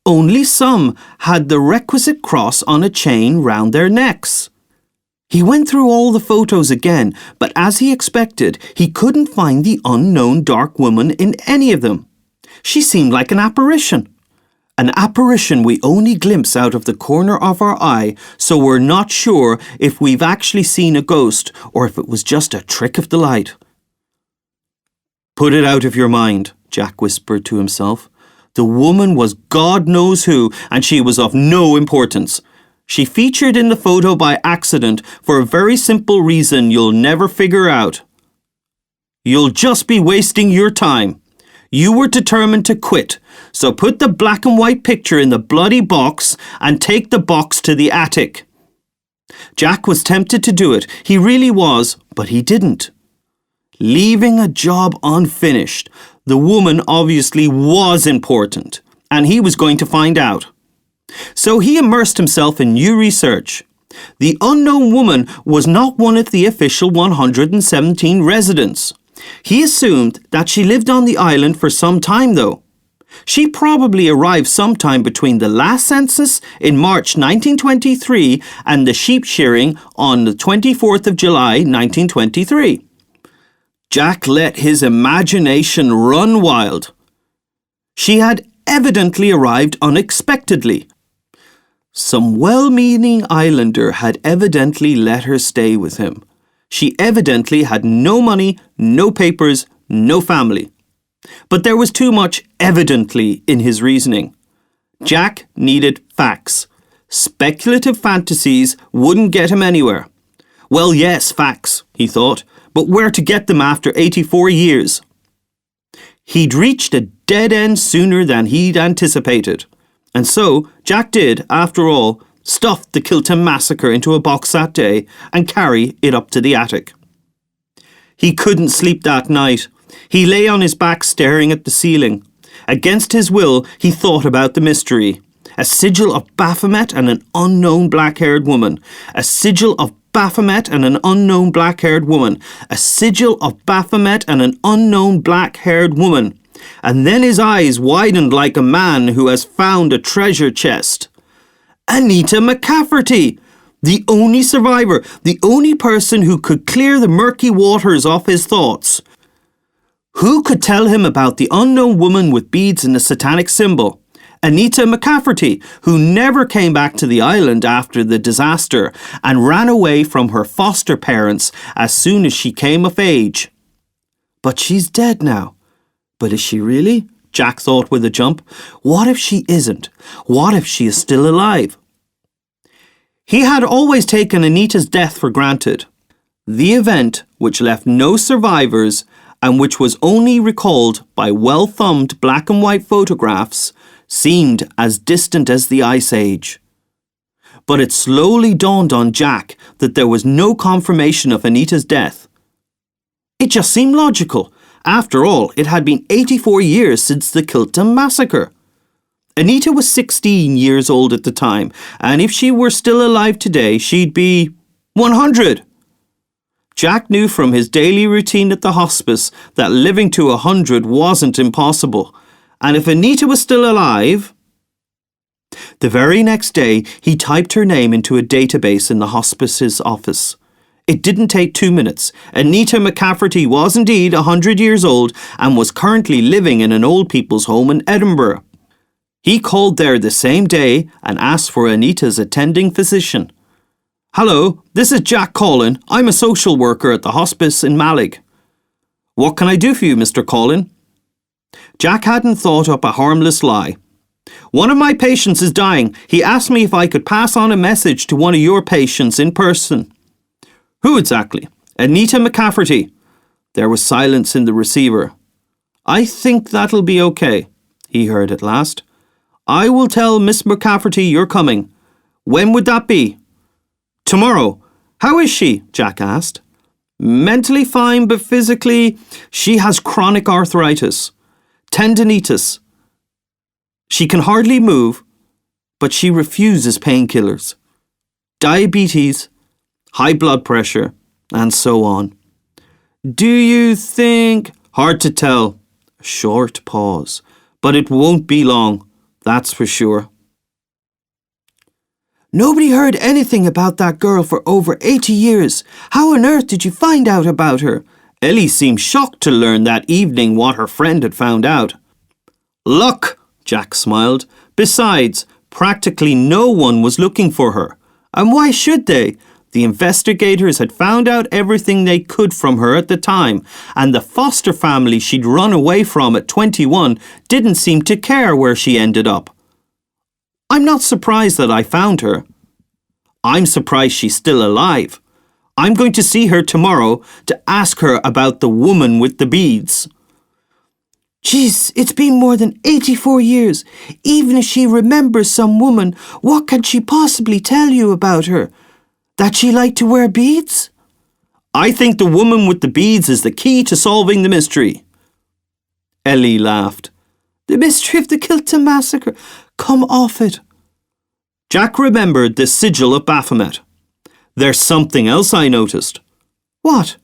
Only some had the requisite cross on a chain round their necks. He went through all the photos again, but as he expected, he couldn't find the unknown dark woman in any of them. She seemed like an apparition. An apparition we only glimpse out of the corner of our eye, so we're not sure if we've actually seen a ghost or if it was just a trick of the light. "Put it out of your mind," Jack whispered to himself. The woman was God knows who, and she was of no importance. She featured in the photo by accident for a very simple reason you'll never figure out. You'll just be wasting your time. You were determined to quit, so put the black and white picture in the bloody box and take the box to the attic. Jack was tempted to do it. He really was, but he didn't. Leaving a job unfinished, the woman obviously was important, and he was going to find out. So he immersed himself in new research. The unknown woman was not one of the official 117 residents. He assumed that she lived on the island for some time, though. She probably arrived sometime between the last census in March 1923 and the sheep shearing on the 24th of July 1923. Jack let his imagination run wild. She had evidently arrived unexpectedly. Some well-meaning islander had evidently let her stay with him. She evidently had no money, no papers, no family. But there was too much evidently in his reasoning. Jack needed facts. Speculative fantasies wouldn't get him anywhere. Well, yes, facts, he thought, but where to get them after 84 years? He'd reached a dead end sooner than he'd anticipated. And so, Jack did, after all, stuff the Kìltem Massacre into a box that day and carry it up to the attic. He couldn't sleep that night. He lay on his back staring at the ceiling. Against his will, he thought about the mystery. A sigil of Baphomet and an unknown black-haired woman. A sigil of Baphomet and an unknown black-haired woman. A sigil of Baphomet and an unknown black-haired woman. And then his eyes widened like a man who has found a treasure chest. Anita McCafferty! The only survivor, the only person who could clear the murky waters off his thoughts. Who could tell him about the unknown woman with beads and a satanic symbol? Anita McCafferty, who never came back to the island after the disaster and ran away from her foster parents as soon as she came of age. But she's dead now. But is she really? Jack thought with a jump. What if she isn't? What if she is still alive? He had always taken Anita's death for granted. The event, which left no survivors and which was only recalled by well-thumbed black and white photographs, seemed as distant as the Ice Age. But it slowly dawned on Jack that there was no confirmation of Anita's death. It just seemed logical. After all, it had been 84 years since the Kìltem Massacre. Anita was 16 years old at the time, and if she were still alive today, she'd be 100. Jack knew from his daily routine at the hospice that living to 100 wasn't impossible. And if Anita was still alive... The very next day, he typed her name into a database in the hospice's office. It didn't take 2 minutes. Anita McCafferty was indeed 100 years old and was currently living in an old people's home in Edinburgh. He called there the same day and asked for Anita's attending physician. "Hello, this is Jack calling. I'm a social worker at the hospice in Malig." "What can I do for you, Mr. Collin?" Jack hadn't thought up a harmless lie. "One of my patients is dying. He asked me if I could pass on a message to one of your patients in person." "Who exactly?" "Anita McCafferty." There was silence in the receiver. "I think that'll be okay," he heard at last. "I will tell Miss McCafferty you're coming. When would that be?" "Tomorrow." "How is she?" Jack asked. "Mentally fine, but physically, she has chronic arthritis. Tendinitis. She can hardly move, but she refuses painkillers. Diabetes, high blood pressure, and so on. Do you think..." "Hard to tell." A short pause. "But it won't be long, that's for sure." "Nobody heard anything about that girl for over 80 years. How on earth did you find out about her?" Ellie seemed shocked to learn that evening what her friend had found out. "Luck," Jack smiled. "Besides, practically no one was looking for her. And why should they? The investigators had found out everything they could from her at the time, and the foster family she'd run away from at 21 didn't seem to care where she ended up. I'm not surprised that I found her. I'm surprised she's still alive. I'm going to see her tomorrow to ask her about the woman with the beads." "Geez, it's been more than 84 years. Even if she remembers some woman, what can she possibly tell you about her? That she liked to wear beads?" "I think the woman with the beads is the key to solving the mystery." Ellie laughed. "The mystery of the Kìltem Massacre. Come off it." Jack remembered the sigil of Baphomet. "There's something else I noticed." "What?"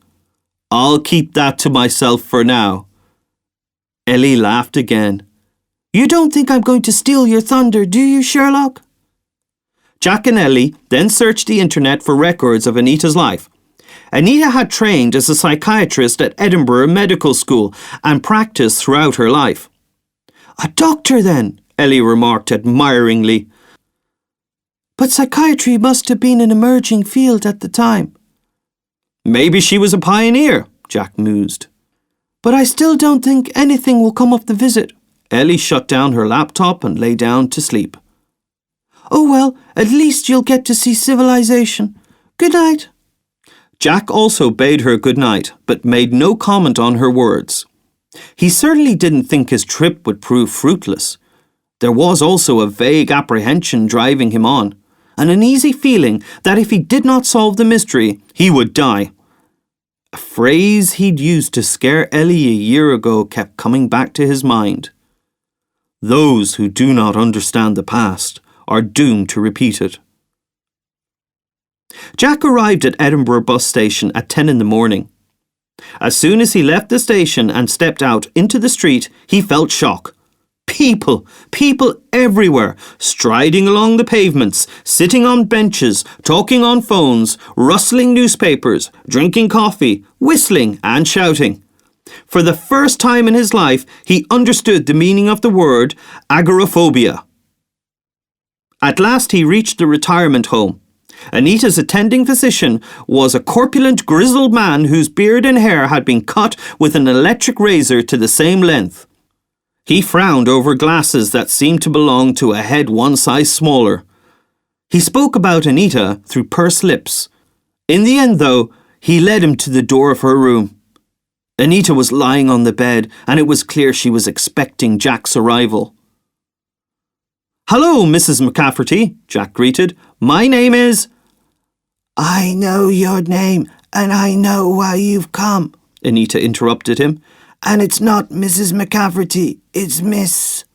"I'll keep that to myself for now." Ellie laughed again. "You don't think I'm going to steal your thunder, do you, Sherlock?" Jack and Ellie then searched the internet for records of Anita's life. Anita had trained as a psychiatrist at Edinburgh Medical School and practiced throughout her life. "A doctor then," Ellie remarked admiringly. "But psychiatry must have been an emerging field at the time." "Maybe she was a pioneer," Jack mused. "But I still don't think anything will come of the visit." Ellie shut down her laptop and lay down to sleep. "Oh well, at least you'll get to see civilization. Good night." Jack also bade her good night, but made no comment on her words. He certainly didn't think his trip would prove fruitless. There was also a vague apprehension driving him on, an uneasy feeling that if he did not solve the mystery, he would die. A phrase he'd used to scare Ellie a year ago kept coming back to his mind. "Those who do not understand the past are doomed to repeat it." Jack arrived at Edinburgh bus station at 10 in the morning. As soon as he left the station and stepped out into the street, he felt shock. People everywhere, striding along the pavements, sitting on benches, talking on phones, rustling newspapers, drinking coffee, whistling and shouting. For the first time in his life, he understood the meaning of the word agoraphobia. At last he reached the retirement home. Anita's attending physician was a corpulent, grizzled man whose beard and hair had been cut with an electric razor to the same length. He frowned over glasses that seemed to belong to a head one size smaller. He spoke about Anita through pursed lips. In the end, though, he led him to the door of her room. Anita was lying on the bed, and it was clear she was expecting Jack's arrival. "Hello, Mrs. McCafferty," Jack greeted. "My name is—" "I know your name, and I know why you've come," Anita interrupted him. "And it's not Mrs. McCafferty, it's Miss—"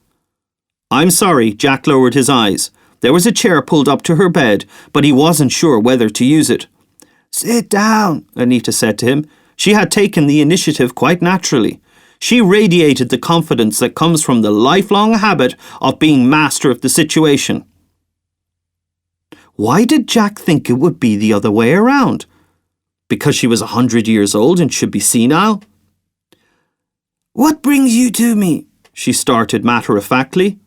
"I'm sorry," Jack lowered his eyes. There was a chair pulled up to her bed, but he wasn't sure whether to use it. "Sit down," Anita said to him. She had taken the initiative quite naturally. She radiated the confidence that comes from the lifelong habit of being master of the situation. Why did Jack think it would be the other way around? Because she was 100 years old and should be senile? "What brings you to me?" she started matter-of-factly.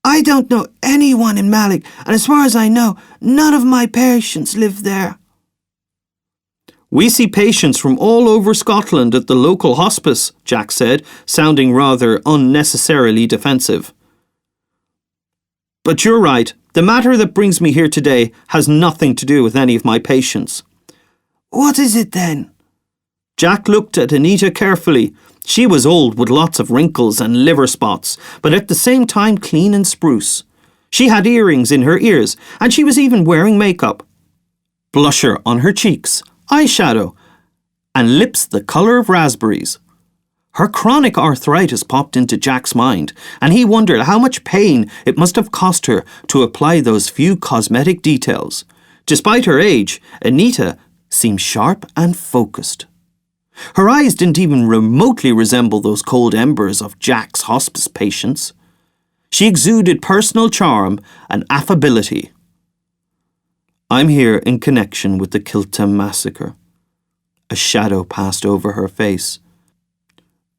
"I don't know anyone in Malik, and as far as I know, none of my patients live there." "We see patients from all over Scotland at the local hospice," Jack said, sounding rather unnecessarily defensive. "But you're right. The matter that brings me here today has nothing to do with any of my patients." "What is it then?" Jack looked at Anita carefully. She was old with lots of wrinkles and liver spots, but at the same time clean and spruce. She had earrings in her ears, and she was even wearing makeup. Blusher on her cheeks, eyeshadow, and lips the colour of raspberries. Her chronic arthritis popped into Jack's mind, and he wondered how much pain it must have cost her to apply those few cosmetic details. Despite her age, Anita seemed sharp and focused. Her eyes didn't even remotely resemble those cold embers of Jack's hospice patients. She exuded personal charm and affability. "I'm here in connection with the Kìltem Massacre." A shadow passed over her face.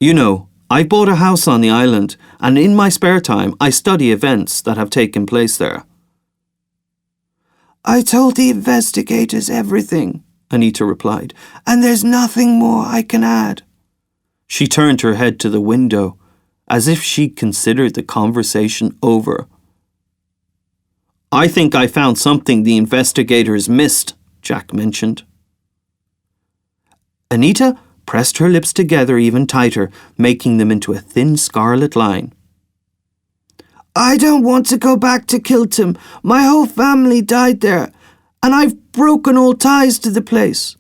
"You know, I bought a house on the island, and in my spare time I study events that have taken place there." "I told the investigators everything," Anita replied, "and there's nothing more I can add." She turned her head to the window, as if she'd considered the conversation over. "I think I found something the investigators missed," Jack mentioned. Anita pressed her lips together even tighter, making them into a thin scarlet line. "I don't want to go back to Kìltem. My whole family died there, and I've broken all ties to the place."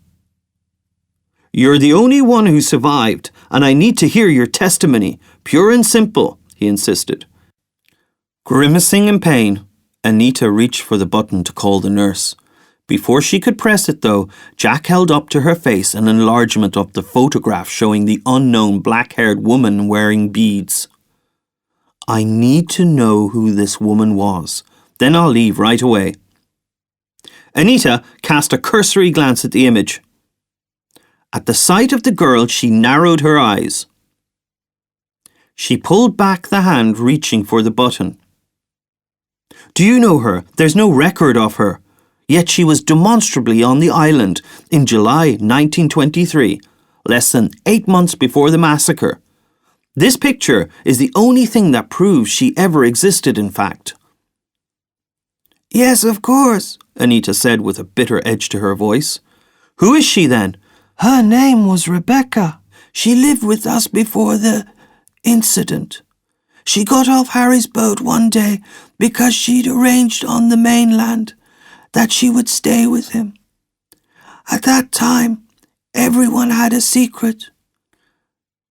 "You're the only one who survived, and I need to hear your testimony, pure and simple," he insisted. Grimacing in pain, Anita reached for the button to call the nurse. Before she could press it, though, Jack held up to her face an enlargement of the photograph showing the unknown black-haired woman wearing beads. "I need to know who this woman was. Then I'll leave right away." Anita cast a cursory glance at the image. At the sight of the girl, she narrowed her eyes. She pulled back the hand reaching for the button. "Do you know her? There's no record of her. Yet she was demonstrably on the island in July 1923, less than 8 months before the massacre. This picture is the only thing that proves she ever existed, in fact." "Yes, of course," Anita said with a bitter edge to her voice. "Who is she then?" "Her name was Rebecca. She lived with us before the incident. She got off Harry's boat one day because she'd arranged on the mainland that she would stay with him. At that time, everyone had a secret.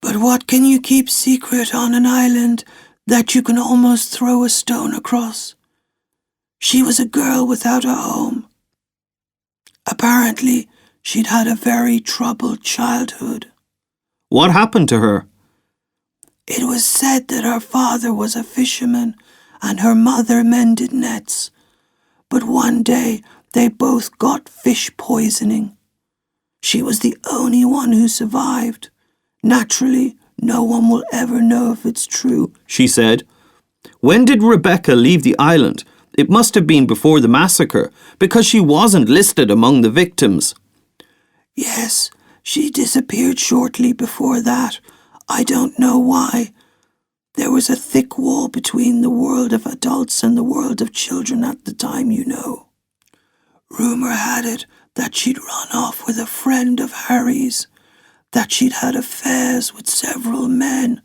But what can you keep secret on an island that you can almost throw a stone across? She was a girl without a home. Apparently, She'd had a very troubled childhood. What happened to her? It was said that her father was a fisherman and her mother mended nets. But one day they both got fish poisoning. She was the only one who survived. Naturally, no one will ever know if it's true, she said. When did Rebecca leave the island? It must have been before the massacre, because she wasn't listed among the victims. Yes, she disappeared shortly before that. I don't know why. There was a thick wall between the world of adults and the world of children at the time, you know. Rumour had it that she'd run off with a friend of Harry's, that she'd had affairs with several men.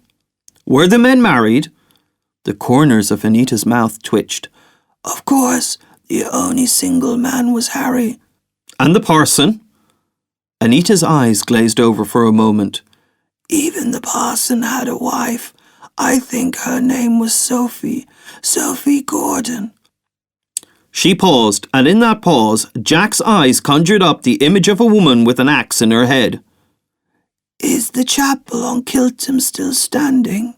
Were the men married? The corners of Anita's mouth twitched. Of course, the only single man was Harry. And the parson? Anita's eyes glazed over for a moment. Even the parson had a wife. I think her name was Sophie Gordon. She paused, and in that pause, Jack's eyes conjured up the image of a woman with an axe in her head. Is the chapel on Kìltem still standing?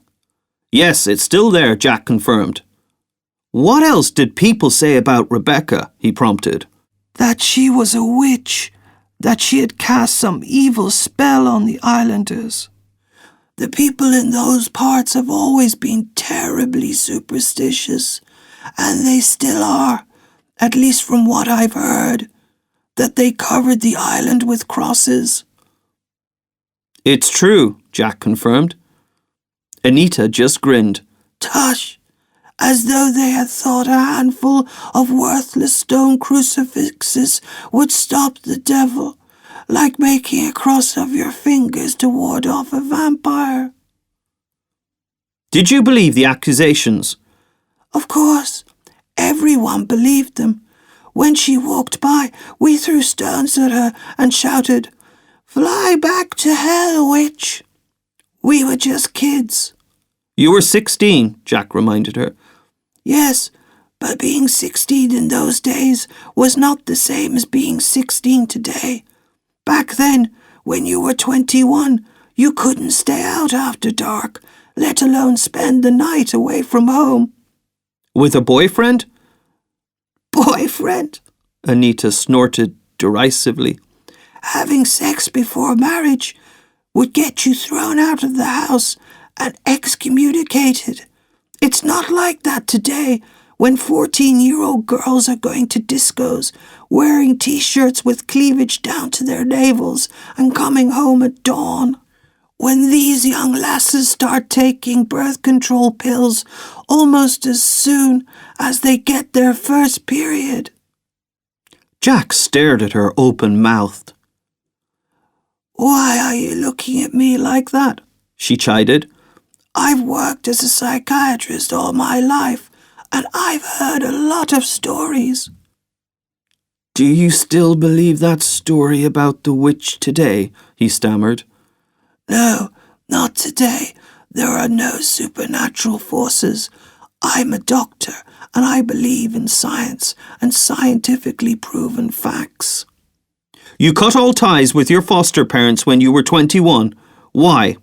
Yes, it's still there, Jack confirmed. What else did people say about Rebecca? He prompted. That she was a witch, that she had cast some evil spell on the islanders. The people in those parts have always been terribly superstitious, and they still are, at least from what I've heard, that they covered the island with crosses. It's true, Jack confirmed. Anita just grinned. Tush! As though they had thought a handful of worthless stone crucifixes would stop the devil, like making a cross of your fingers to ward off a vampire. Did you believe the accusations? Of course. Everyone believed them. When she walked by, we threw stones at her and shouted, "Fly back to hell, witch!" We were just kids. You were 16, Jack reminded her. Yes, but being 16 in those days was not the same as being 16 today. Back then, when you were 21, you couldn't stay out after dark, let alone spend the night away from home. With a boyfriend? Boyfriend? Anita snorted derisively. Having sex before marriage would get you thrown out of the house and excommunicated. It's not like that today, when 14-year-old girls are going to discos, wearing T-shirts with cleavage down to their navels and coming home at dawn. When these young lasses start taking birth control pills almost as soon as they get their first period. Jack stared at her open-mouthed. Why are you looking at me like that? She chided. I've worked as a psychiatrist all my life, and I've heard a lot of stories. Do you still believe that story about the witch today? He stammered. No, not today. There are no supernatural forces. I'm a doctor, and I believe in science and scientifically proven facts. You cut all ties with your foster parents when you were 21. Why?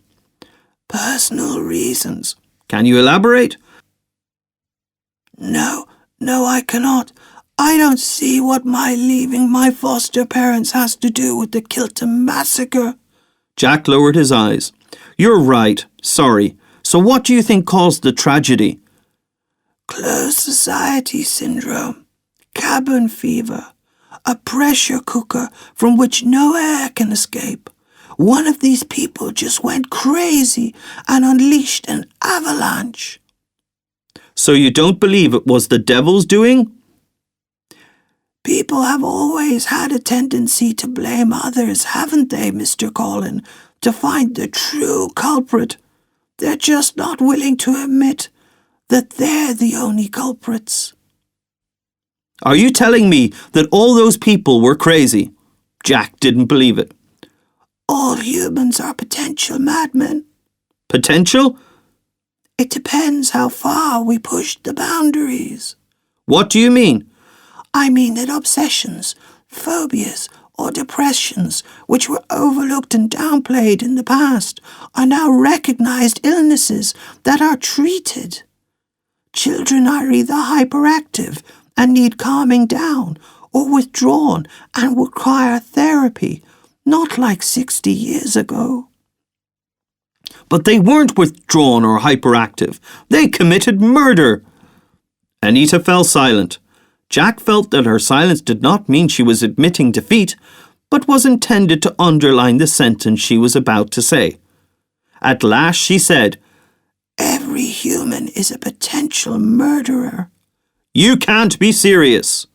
Personal reasons. Can you elaborate? No, I cannot. I don't see what my leaving my foster parents has to do with the Kìltem Massacre. Jack lowered his eyes. You're right. Sorry. So what do you think caused the tragedy? Closed society syndrome. Cabin fever. A pressure cooker from which no air can escape. One of these people just went crazy and unleashed an avalanche. So you don't believe it was the devil's doing? People have always had a tendency to blame others, haven't they, Mr. Collin, to find the true culprit. They're just not willing to admit that they're the only culprits. Are you telling me that all those people were crazy? Jack didn't believe it. All humans are potential madmen. Potential? It depends how far we push the boundaries. What do you mean? I mean that obsessions, phobias, or depressions, which were overlooked and downplayed in the past, are now recognized illnesses that are treated. Children are either hyperactive and need calming down, or withdrawn and require therapy, not like 60 years ago. But they weren't withdrawn or hyperactive. They committed murder. Anita fell silent. Jack felt that her silence did not mean she was admitting defeat, but was intended to underline the sentence she was about to say. At last she said, "Every human is a potential murderer." "You can't be serious."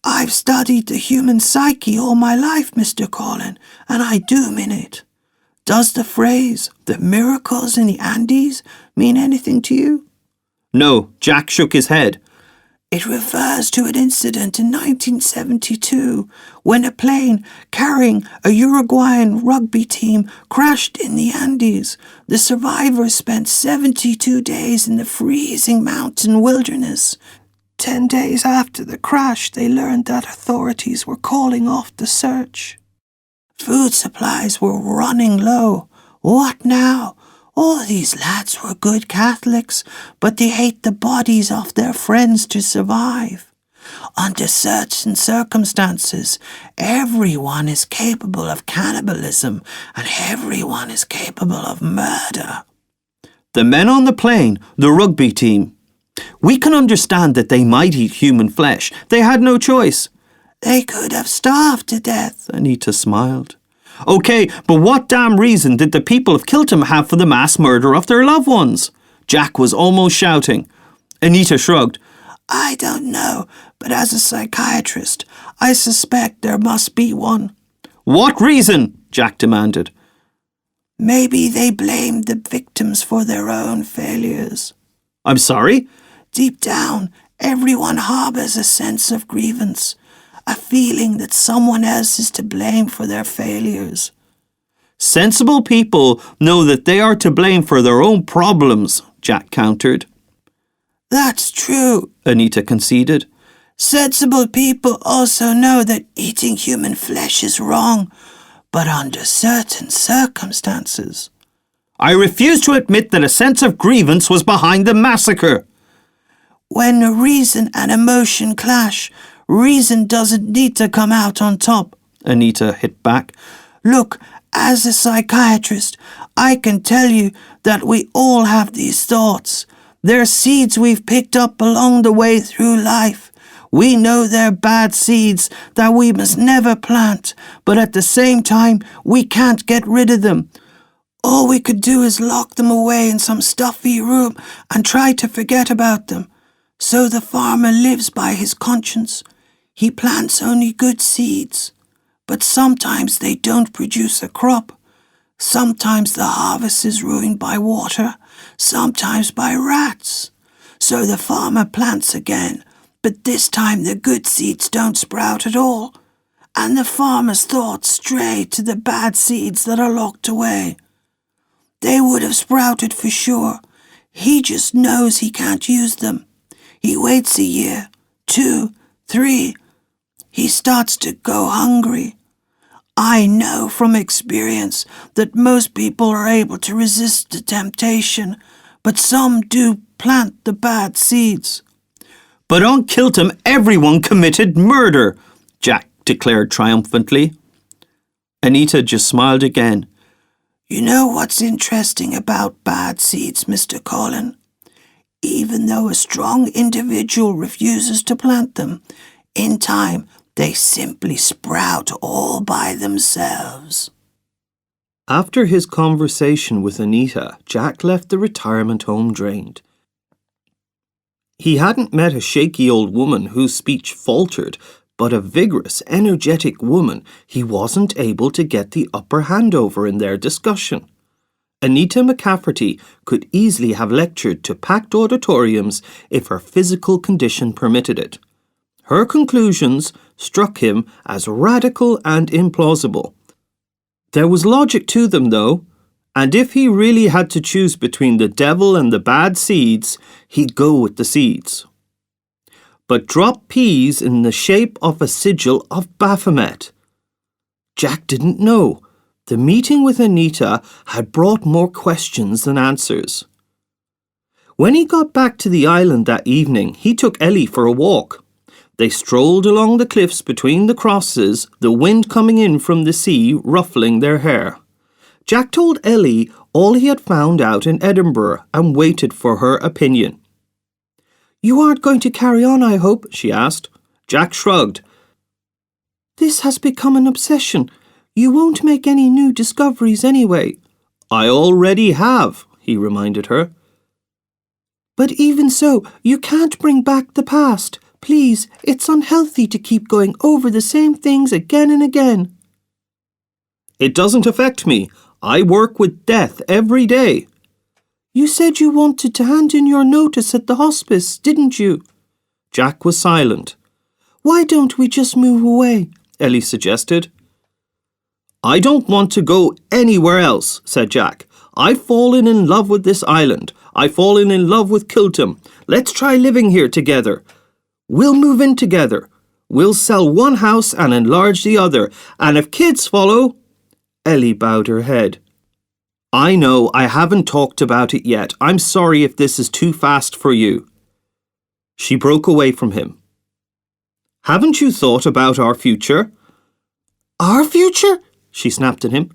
"I've studied the human psyche all my life, Mr. Collin, and I do mean it. Does the phrase, the miracles in the Andes, mean anything to you?" No, Jack shook his head. "It refers to an incident in 1972 when a plane carrying a Uruguayan rugby team crashed in the Andes. The survivors spent 72 days in the freezing mountain wilderness. 10 days after the crash, they learned that authorities were calling off the search. Food supplies were running low. What now? All these lads were good Catholics, but they ate the bodies of their friends to survive. Under certain circumstances, everyone is capable of cannibalism, and everyone is capable of murder." The men on the plane, the rugby team. We can understand that they might eat human flesh. They had no choice. "They could have starved to death," Anita smiled. Okay, but what damn reason did the people of Kìltem have for the mass murder of their loved ones? Jack was almost shouting. Anita shrugged. "I don't know, but as a psychiatrist, I suspect there must be one." What reason? Jack demanded. "Maybe they blamed the victims for their own failures." I'm sorry? Deep down, everyone harbours a sense of grievance, a feeling that someone else is to blame for their failures. Sensible people know that they are to blame for their own problems, Jack countered. "That's true," Anita conceded. "Sensible people also know that eating human flesh is wrong, but under certain circumstances." I refuse to admit that a sense of grievance was behind the massacre. "When reason and emotion clash, reason doesn't need to come out on top," Anita hit back. "Look, as a psychiatrist, I can tell you that we all have these thoughts. They're seeds we've picked up along the way through life. We know they're bad seeds that we must never plant, but at the same time, we can't get rid of them. All we could do is lock them away in some stuffy room and try to forget about them. So the farmer lives by his conscience. He plants only good seeds, but sometimes they don't produce a crop. Sometimes the harvest is ruined by water, sometimes by rats. So the farmer plants again, but this time the good seeds don't sprout at all, and the farmer's thoughts stray to the bad seeds that are locked away. They would have sprouted for sure. He just knows he can't use them. He waits a year, 2, 3. He starts to go hungry. I know from experience that most people are able to resist the temptation, but some do plant the bad seeds." But on Kìltem, everyone committed murder, Jack declared triumphantly. Anita just smiled again. "You know what's interesting about bad seeds, Mr. Collin? Even though a strong individual refuses to plant them, in time they simply sprout all by themselves." After his conversation with Anita, Jack left the retirement home drained. He hadn't met a shaky old woman whose speech faltered, but a vigorous, energetic woman he wasn't able to get the upper hand over in their discussion. Anita McCafferty could easily have lectured to packed auditoriums if her physical condition permitted it. Her conclusions struck him as radical and implausible. There was logic to them, though, and if he really had to choose between the devil and the bad seeds, he'd go with the seeds. but drop peas in the shape of a sigil of Baphomet. Jack didn't know. The meeting with Anita had brought more questions than answers. When he got back to the island that evening, he took Ellie for a walk. They strolled along the cliffs between the crosses, the wind coming in from the sea ruffling their hair. Jack told Ellie all he had found out in Edinburgh and waited for her opinion. "You aren't going to carry on, I hope?" she asked. Jack shrugged. "This has become an obsession. You won't make any new discoveries anyway." "I already have," he reminded her. "But even so, you can't bring back the past. Please, it's unhealthy to keep going over the same things again and again." "It doesn't affect me. I work with death every day." "You said you wanted to hand in your notice at the hospice, didn't you?" Jack was silent. "Why don't we just move away?" Ellie suggested. "I don't want to go anywhere else," said Jack. "I've fallen in love with this island. I've fallen in love with Kìltem. Let's try living here together. We'll move in together. We'll sell one house and enlarge the other. And if kids follow..." Ellie bowed her head. "I know I haven't talked about it yet. I'm sorry if this is too fast for you." She broke away from him. "Haven't you thought about our future?" "Our future?" she snapped at him.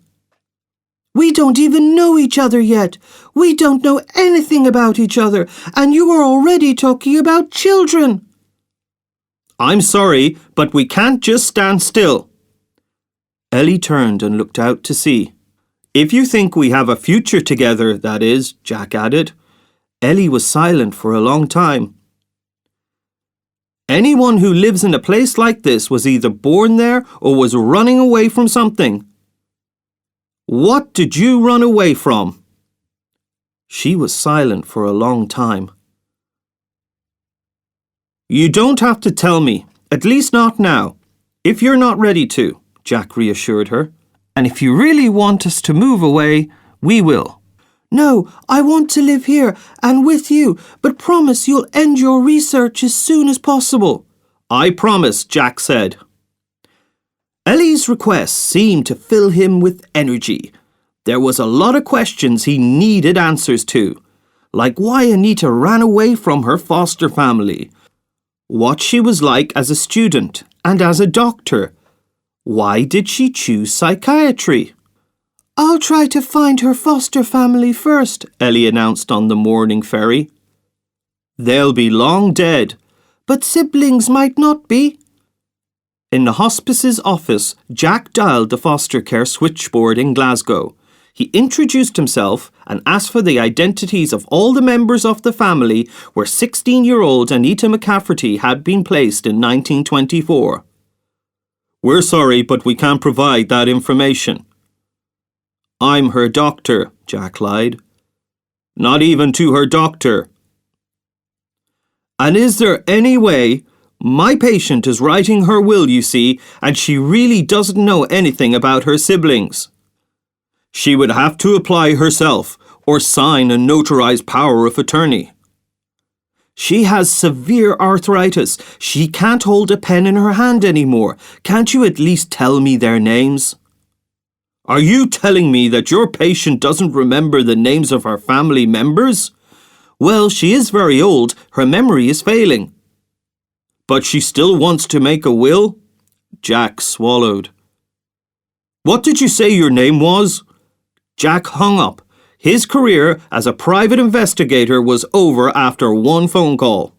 "We don't even know each other yet. We don't know anything about each other, and you are already talking about children." "I'm sorry, but we can't just stand still." Ellie turned and looked out to sea. "If you think we have a future together, that is," Jack added. Ellie was silent for a long time. "Anyone who lives in a place like this was either born there or was running away from something." "What did you run away from?" She was silent for a long time. "You don't have to tell me, at least not now. If you're not ready to," Jack reassured her. "And if you really want us to move away, we will." "No, I want to live here and with you, but promise you'll end your research as soon as possible." "I promise," Jack said. Ellie's request seemed to fill him with energy. There was a lot of questions he needed answers to, like why Anita ran away from her foster family, what she was like as a student and as a doctor. Why did she choose psychiatry? "I'll try to find her foster family first," Ellie announced on the morning ferry. "They'll be long dead." "But siblings might not be." In the hospice's office, Jack dialed the foster care switchboard in Glasgow. He introduced himself and asked for the identities of all the members of the family where 16-year-old Anita McCafferty had been placed in 1924. "We're sorry, but we can't provide that information." "I'm her doctor," Jack lied. "Not even to her doctor." "And is there any way? My patient is writing her will, you see, and she really doesn't know anything about her siblings." "She would have to apply herself or sign a notarized power of attorney." "She has severe arthritis. She can't hold a pen in her hand anymore. Can't you at least tell me their names?" "Are you telling me that your patient doesn't remember the names of her family members?" "Well, she is very old. Her memory is failing." "But she still wants to make a will?" Jack swallowed. "What did you say your name was?" Jack hung up. His career as a private investigator was over after one phone call.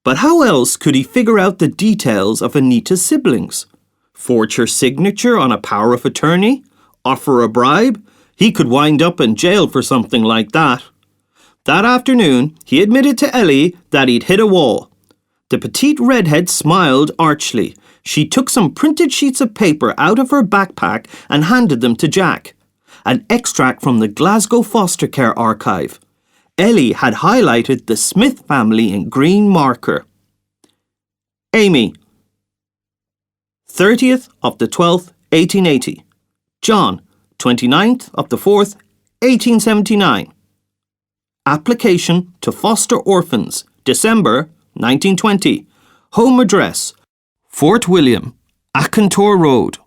But how else could he figure out the details of Anita's siblings? Forge her signature on a power of attorney? Offer a bribe? He could wind up in jail for something like that. That afternoon, he admitted to Ellie that he'd hit a wall. The petite redhead smiled archly. She took some printed sheets of paper out of her backpack and handed them to Jack. An extract from the Glasgow Foster Care Archive. Ellie had highlighted the Smith family in green marker. Amy, 30th of the 12th, 1880. John, 29th of the 4th, 1879. Application to foster orphans, December 1920. Home address, Fort William, Acantor Road,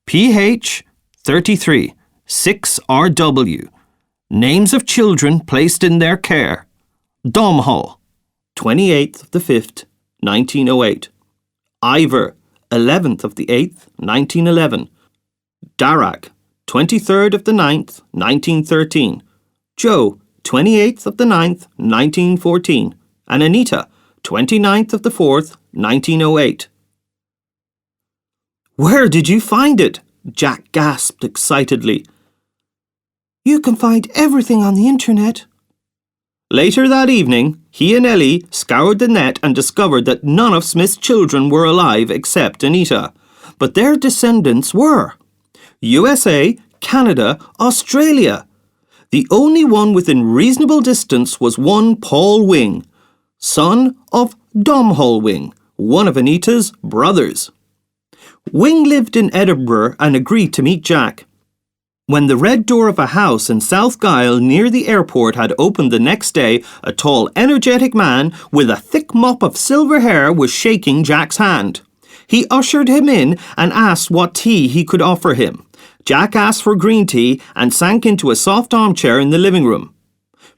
PH 33, 6RW. Names of children placed in their care. Domhall, 28th of the 5th, 1908. Ivor, 11th of the 8th, 1911. Darragh, 23rd of the 9th, 1913. Joe, 28th of the 9th, 1914. And Anita, 29th of the 4th, 1908. Where did you find it? Jack gasped excitedly. You can find everything on the internet. Later that evening, he and Ellie scoured the net and discovered that none of Smith's children were alive except Anita. But their descendants were. USA, Canada, Australia. The only one within reasonable distance was one Paul Wing, son of Domhall Wing, one of Anita's brothers. Wing lived in Edinburgh and agreed to meet Jack. When the red door of a house in South Gyle near the airport had opened the next day, a tall, energetic man with a thick mop of silver hair was shaking Jack's hand. He ushered him in and asked what tea he could offer him. Jack asked for green tea and sank into a soft armchair in the living room.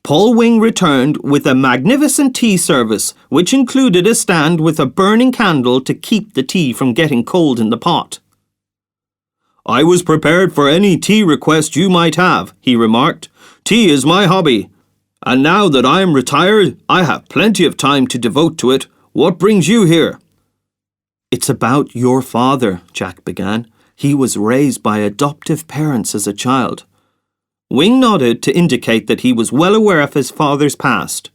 Paul Wing returned with a magnificent tea service, which included a stand with a burning candle to keep the tea from getting cold in the pot. I was prepared for any tea request you might have, he remarked. Tea is my hobby. And now that I am retired, I have plenty of time to devote to it. What brings you here? It's about your father, Jack began. He was raised by adoptive parents as a child. Wing nodded to indicate that he was well aware of his father's past.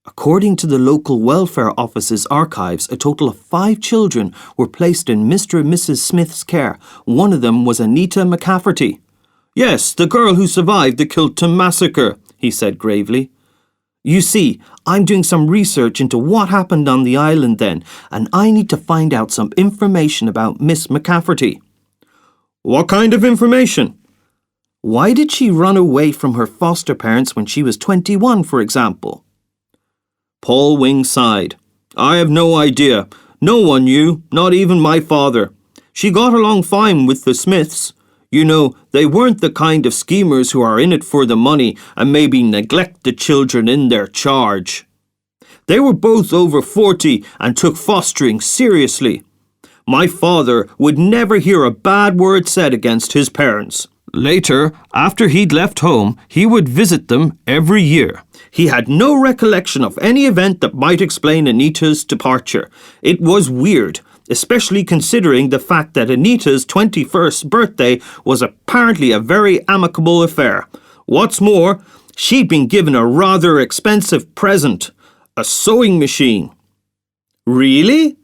According to the local welfare office's archives, a total of 5 children were placed in Mr. and Mrs. Smith's care. One of them was Anita McCafferty. Yes, the girl who survived the Kìltem Massacre, he said gravely. You see, I'm doing some research into what happened on the island then, and I need to find out some information about Miss McCafferty. What kind of information? Why did she run away from her foster parents when she was 21, for example? Paul Wing sighed. I have no idea. No one knew, not even my father. She got along fine with the Smiths. You know, they weren't the kind of schemers who are in it for the money and maybe neglect the children in their charge. They were both over 40 and took fostering seriously. My father would never hear a bad word said against his parents. Later, after he'd left home, he would visit them every year. He had no recollection of any event that might explain Anita's departure. It was weird, especially considering the fact that Anita's 21st birthday was apparently a very amicable affair. What's more, she'd been given a rather expensive present, a sewing machine. Really?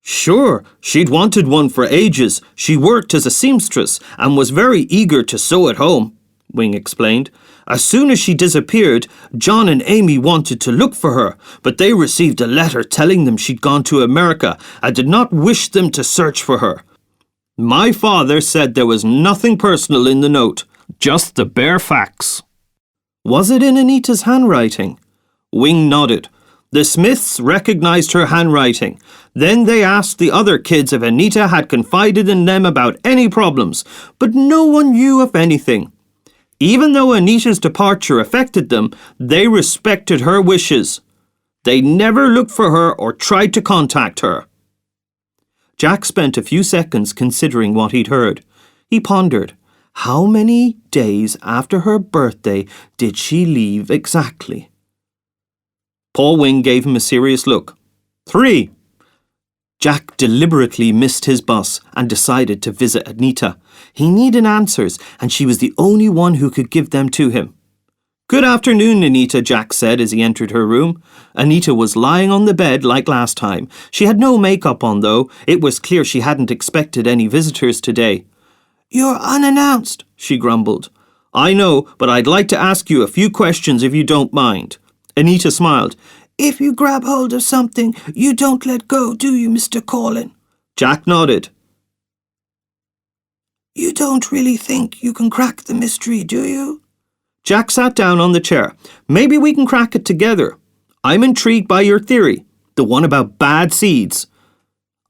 Sure, she'd wanted one for ages. She worked as a seamstress and was very eager to sew at home, Wing explained. As soon as she disappeared, John and Amy wanted to look for her, but they received a letter telling them she'd gone to America and did not wish them to search for her. My father said there was nothing personal in the note, just the bare facts. Was it in Anita's handwriting? Wing nodded. The Smiths recognized her handwriting. Then they asked the other kids if Anita had confided in them about any problems, but no one knew of anything. Even though Anita's departure affected them, they respected her wishes. They never looked for her or tried to contact her. Jack spent a few seconds considering what he'd heard. He pondered. How many days after her birthday did she leave exactly? Paul Wing gave him a serious look. 3. Jack deliberately missed his bus and decided to visit Anita. He needed answers, and she was the only one who could give them to him. Good afternoon, Anita, Jack said as he entered her room. Anita was lying on the bed like last time. She had no makeup on, though. It was clear she hadn't expected any visitors today. You're unannounced, she grumbled. I know, but I'd like to ask you a few questions if you don't mind. Anita smiled. If you grab hold of something, you don't let go, do you, Mr. Collin? Jack nodded. You don't really think you can crack the mystery, do you? Jack sat down on the chair. Maybe we can crack it together. I'm intrigued by your theory, the one about bad seeds.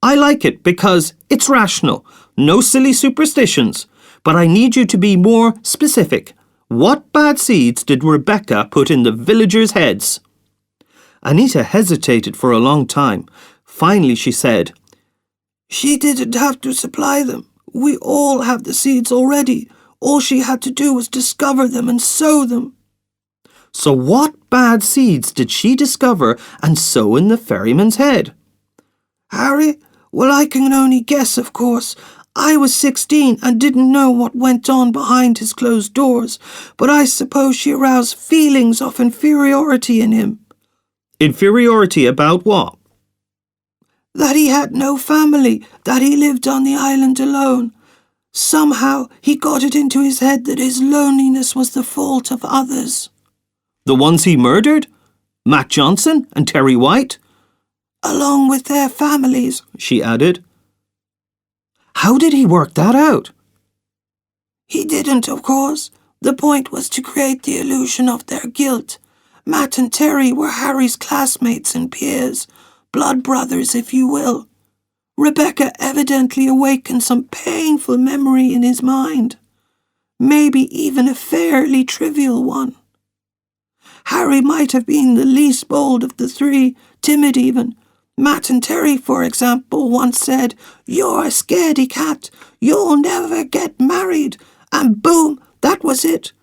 I like it because it's rational, no silly superstitions, but I need you to be more specific. What bad seeds did Rebecca put in the villagers' heads? Anita hesitated for a long time. Finally she said, She didn't have to supply them. We all have the seeds already. All she had to do was discover them and sow them. So what bad seeds did she discover and sow in the ferryman's head? Harry, well, I can only guess, of course. I was 16 and didn't know what went on behind his closed doors, but I suppose she aroused feelings of inferiority in him. Inferiority about what? That he had no family, that he lived on the island alone. Somehow he got it into his head that his loneliness was the fault of others. The ones he murdered? Matt Johnson and Terry White? Along with their families, she added. How did he work that out? He didn't, of course. The point was to create the illusion of their guilt. Matt and Terry were Harry's classmates and peers, blood brothers, if you will. Rebecca evidently awakened some painful memory in his mind, maybe even a fairly trivial one. Harry might have been the least bold of the three, timid even. Matt and Terry, for example, once said, "You're a scaredy cat, you'll never get married," and boom, that was it.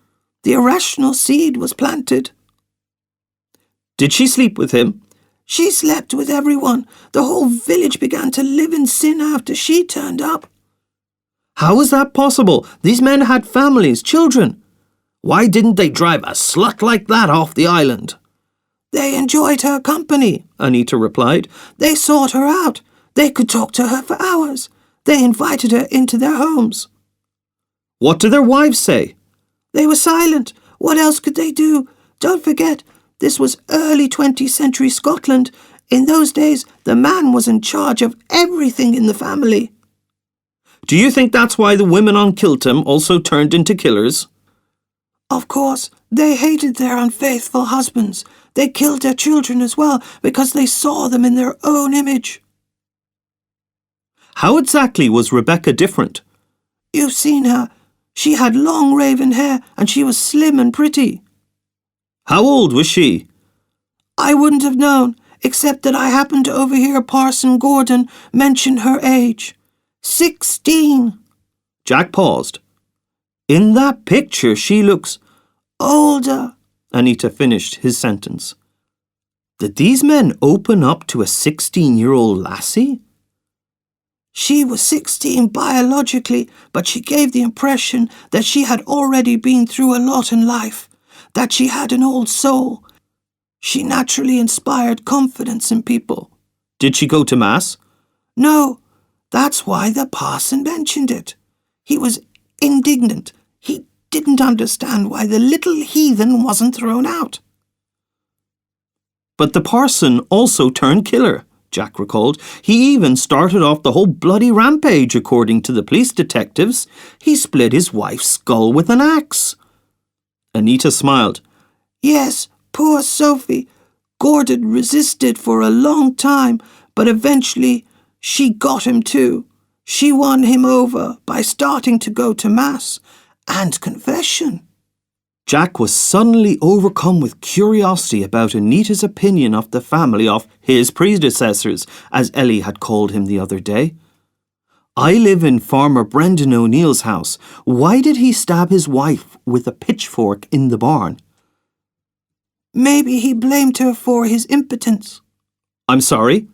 The irrational seed was planted. Did she sleep with him? She slept with everyone. The whole village began to live in sin after she turned up. How was that possible? These men had families, children. Why didn't they drive a slut like that off the island? They enjoyed her company, Anita replied. They sought her out. They could talk to her for hours. They invited her into their homes. What did their wives say? They were silent. What else could they do? Don't forget, this was early 20th century Scotland. In those days, the man was in charge of everything in the family. Do you think that's why the women on Kìltem also turned into killers? Of course, they hated their unfaithful husbands. They killed their children as well because they saw them in their own image. How exactly was Rebecca different? You've seen her. She had long raven hair and she was slim and pretty. How old was she? I wouldn't have known, except that I happened to overhear Parson Gordon mention her age. 16. Jack paused. In that picture she looks... Older, Anita finished his sentence. Did these men open up to a 16-year-old lassie? She was 16 biologically, but she gave the impression that she had already been through a lot in life, that she had an old soul. She naturally inspired confidence in people. Did she go to Mass? No, that's why the parson mentioned it. He was indignant. He didn't understand why the little heathen wasn't thrown out. But the parson also turned killer, Jack recalled. He even started off the whole bloody rampage, according to the police detectives. He split his wife's skull with an axe. Anita smiled. Yes, poor Sophie. Gordon resisted for a long time, but eventually she got him too. She won him over by starting to go to Mass and confession. Jack was suddenly overcome with curiosity about Anita's opinion of the family of his predecessors, as Ellie had called him the other day. I live in Farmer Brendan O'Neill's house. Why did he stab his wife with a pitchfork in the barn? Maybe he blamed her for his impotence. I'm sorry?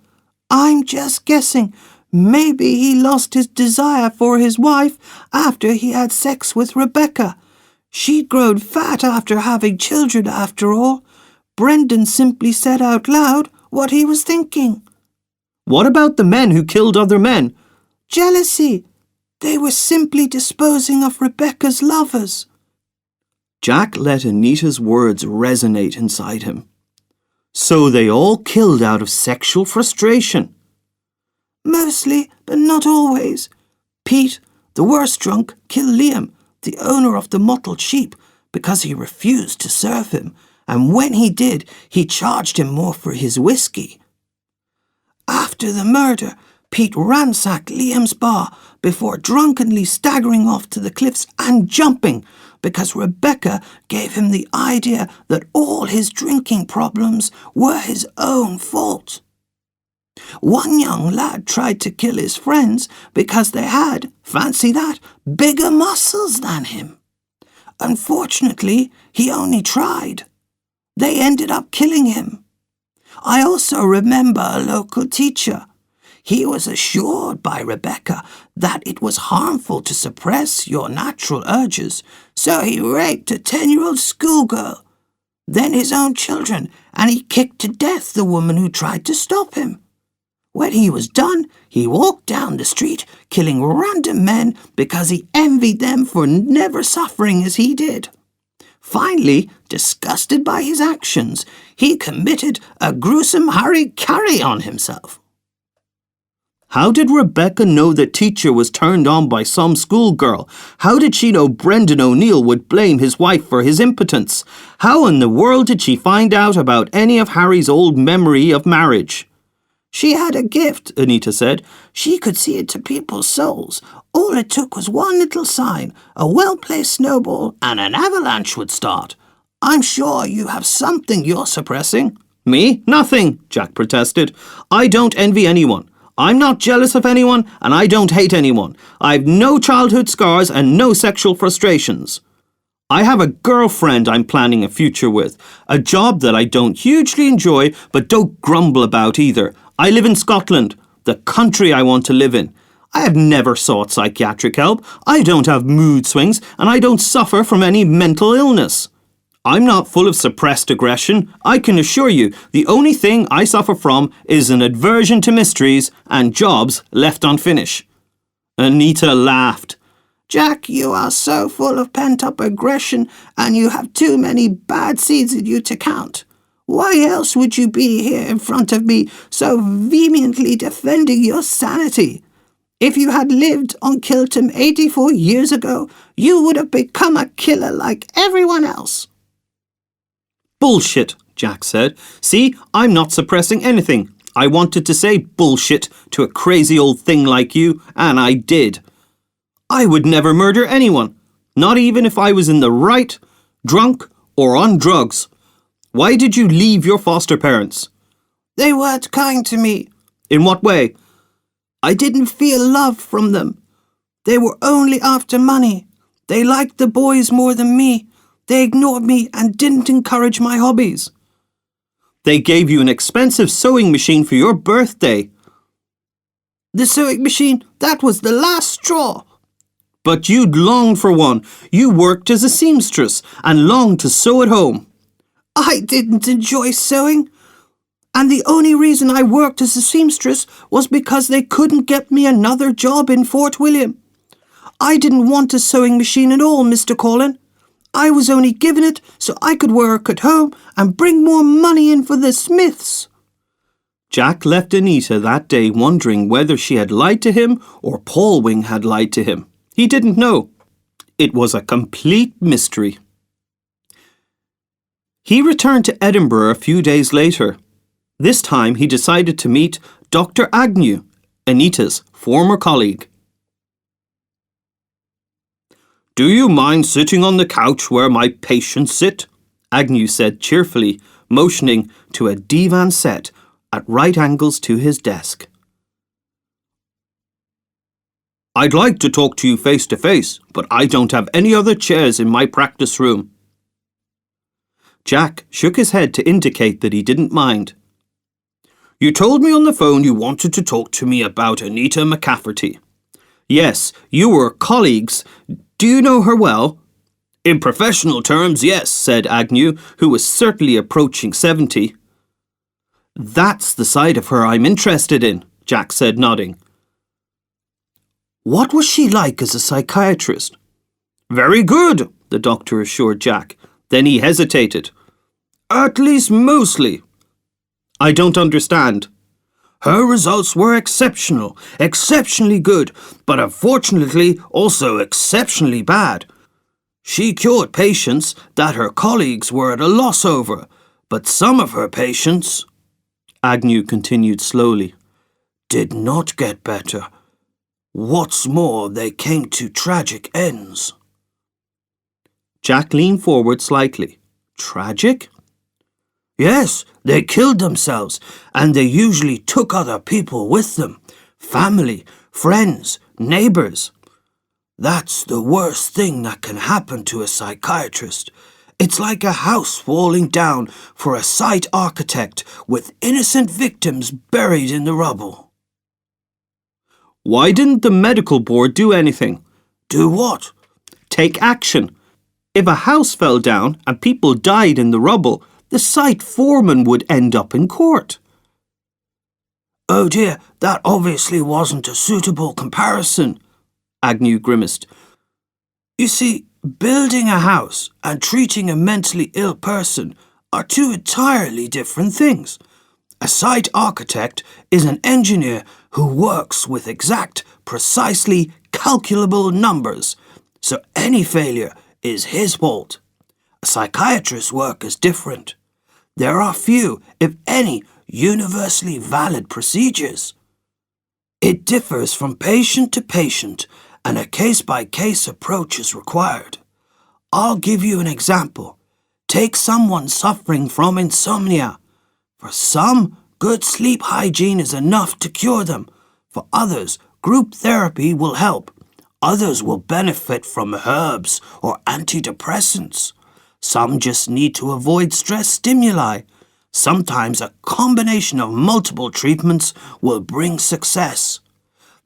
I'm just guessing. Maybe he lost his desire for his wife after he had sex with Rebecca. She'd grown fat after having children, after all. Brendan simply said out loud what he was thinking. What about the men who killed other men? Jealousy. They were simply disposing of Rebecca's lovers. Jack let Anita's words resonate inside him. So they all killed out of sexual frustration. Mostly, but not always. Pete, the worst drunk, killed Liam, the owner of the mottled sheep, because he refused to serve him, and when he did, he charged him more for his whiskey. After the murder, Pete ransacked Liam's bar before drunkenly staggering off to the cliffs and jumping because Rebecca gave him the idea that all his drinking problems were his own fault. One young lad tried to kill his friends because they had, fancy that, bigger muscles than him. Unfortunately, he only tried. They ended up killing him. I also remember a local teacher. He was assured by Rebecca that it was harmful to suppress your natural urges, so he raped a 10-year-old schoolgirl, then his own children, and he kicked to death the woman who tried to stop him. When he was done, he walked down the street, killing random men because he envied them for never suffering as he did. Finally, disgusted by his actions, he committed a gruesome hara-kiri on himself. How did Rebecca know the teacher was turned on by some schoolgirl? How did she know Brendan O'Neill would blame his wife for his impotence? How in the world did she find out about any of Harry's old memory of marriage? She had a gift, Anita said. She could see into people's souls. All it took was one little sign, a well-placed snowball, and an avalanche would start. I'm sure you have something you're suppressing. Me? Nothing, Jack protested. I don't envy anyone. I'm not jealous of anyone, and I don't hate anyone. I've no childhood scars and no sexual frustrations. I have a girlfriend I'm planning a future with, a job that I don't hugely enjoy, but don't grumble about either. I live in Scotland, the country I want to live in. I have never sought psychiatric help, I don't have mood swings, and I don't suffer from any mental illness. I'm not full of suppressed aggression. I can assure you, the only thing I suffer from is an aversion to mysteries and jobs left unfinished. Anita laughed. Jack, you are so full of pent-up aggression, and you have too many bad seeds in you to count. Why else would you be here in front of me so vehemently defending your sanity? If you had lived on Kìltem 84 years ago, you would have become a killer like everyone else. Bullshit, Jack said. See, I'm not suppressing anything. I wanted to say bullshit to a crazy old thing like you, and I did. I would never murder anyone, not even if I was in the right, drunk, or on drugs. Why did you leave your foster parents? They weren't kind to me. In what way? I didn't feel love from them. They were only after money. They liked the boys more than me. They ignored me and didn't encourage my hobbies. They gave you an expensive sewing machine for your birthday. The sewing machine, that was the last straw. But you'd longed for one. You worked as a seamstress and longed to sew at home. I didn't enjoy sewing. And the only reason I worked as a seamstress was because they couldn't get me another job in Fort William. I didn't want a sewing machine at all, Mr. Collin. I was only given it so I could work at home and bring more money in for the Smiths. Jack left Anita that day wondering whether she had lied to him or Paul Wing had lied to him. He didn't know. It was a complete mystery. He returned to Edinburgh a few days later. This time he decided to meet Dr. Agnew, Anita's former colleague. "Do you mind sitting on the couch where my patients sit?" Agnew said cheerfully, motioning to a divan set at right angles to his desk. "I'd like to talk to you face to face, but I don't have any other chairs in my practice room." Jack shook his head to indicate that he didn't mind. "You told me on the phone you wanted to talk to me about Anita McCafferty." "Yes, you were colleagues. Do you know her well?" "In professional terms, yes," said Agnew, who was certainly approaching 70. "That's the side of her I'm interested in," Jack said, nodding. "What was she like as a psychiatrist?" "Very good," the doctor assured Jack. Then he hesitated. "At least mostly." "I don't understand." "Her results were exceptional, exceptionally good, but unfortunately also exceptionally bad. She cured patients that her colleagues were at a loss over, but some of her patients, Agnew continued slowly, did not get better. What's more, they came to tragic ends. Jack leaned forward slightly. Tragic? Yes, they killed themselves, and they usually took other people with them. Family, friends, neighbors. That's the worst thing that can happen to a psychiatrist. It's like a house falling down for a site architect with innocent victims buried in the rubble. Why didn't the medical board do anything? Do what? Take action. If a house fell down and people died in the rubble, the site foreman would end up in court. Oh dear, that obviously wasn't a suitable comparison, Agnew grimaced. You see, building a house and treating a mentally ill person are two entirely different things. A site architect is an engineer who works with exact, precisely calculable numbers, so any failure is his fault. A psychiatrist's work is different. There are few, if any, universally valid procedures. It differs from patient to patient, and a case-by-case approach is required. I'll give you an example. Take someone suffering from insomnia. For some, good sleep hygiene is enough to cure them. For others, group therapy will help. Others will benefit from herbs or antidepressants. Some just need to avoid stress stimuli. Sometimes a combination of multiple treatments will bring success.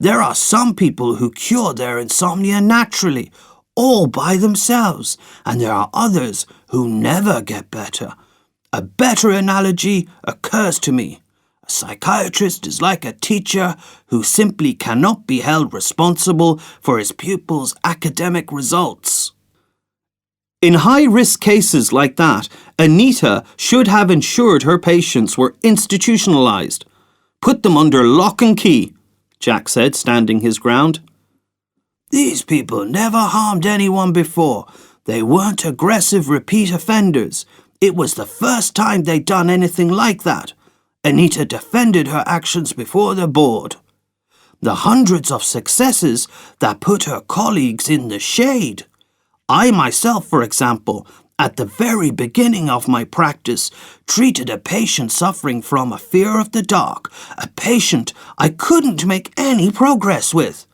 There are some people who cure their insomnia naturally, all by themselves, and there are others who never get better. A better analogy occurs to me. A psychiatrist is like a teacher who simply cannot be held responsible for his pupils' academic results. In high-risk cases like that, Anita should have ensured her patients were institutionalized. Put them under lock and key, Jack said, standing his ground. These people never harmed anyone before. They weren't aggressive repeat offenders. It was the first time they'd done anything like that. Anita defended her actions before the board. The hundreds of successes that put her colleagues in the shade. I myself, for example, at the very beginning of my practice, treated a patient suffering from a fear of the dark, a patient I couldn't make any progress with.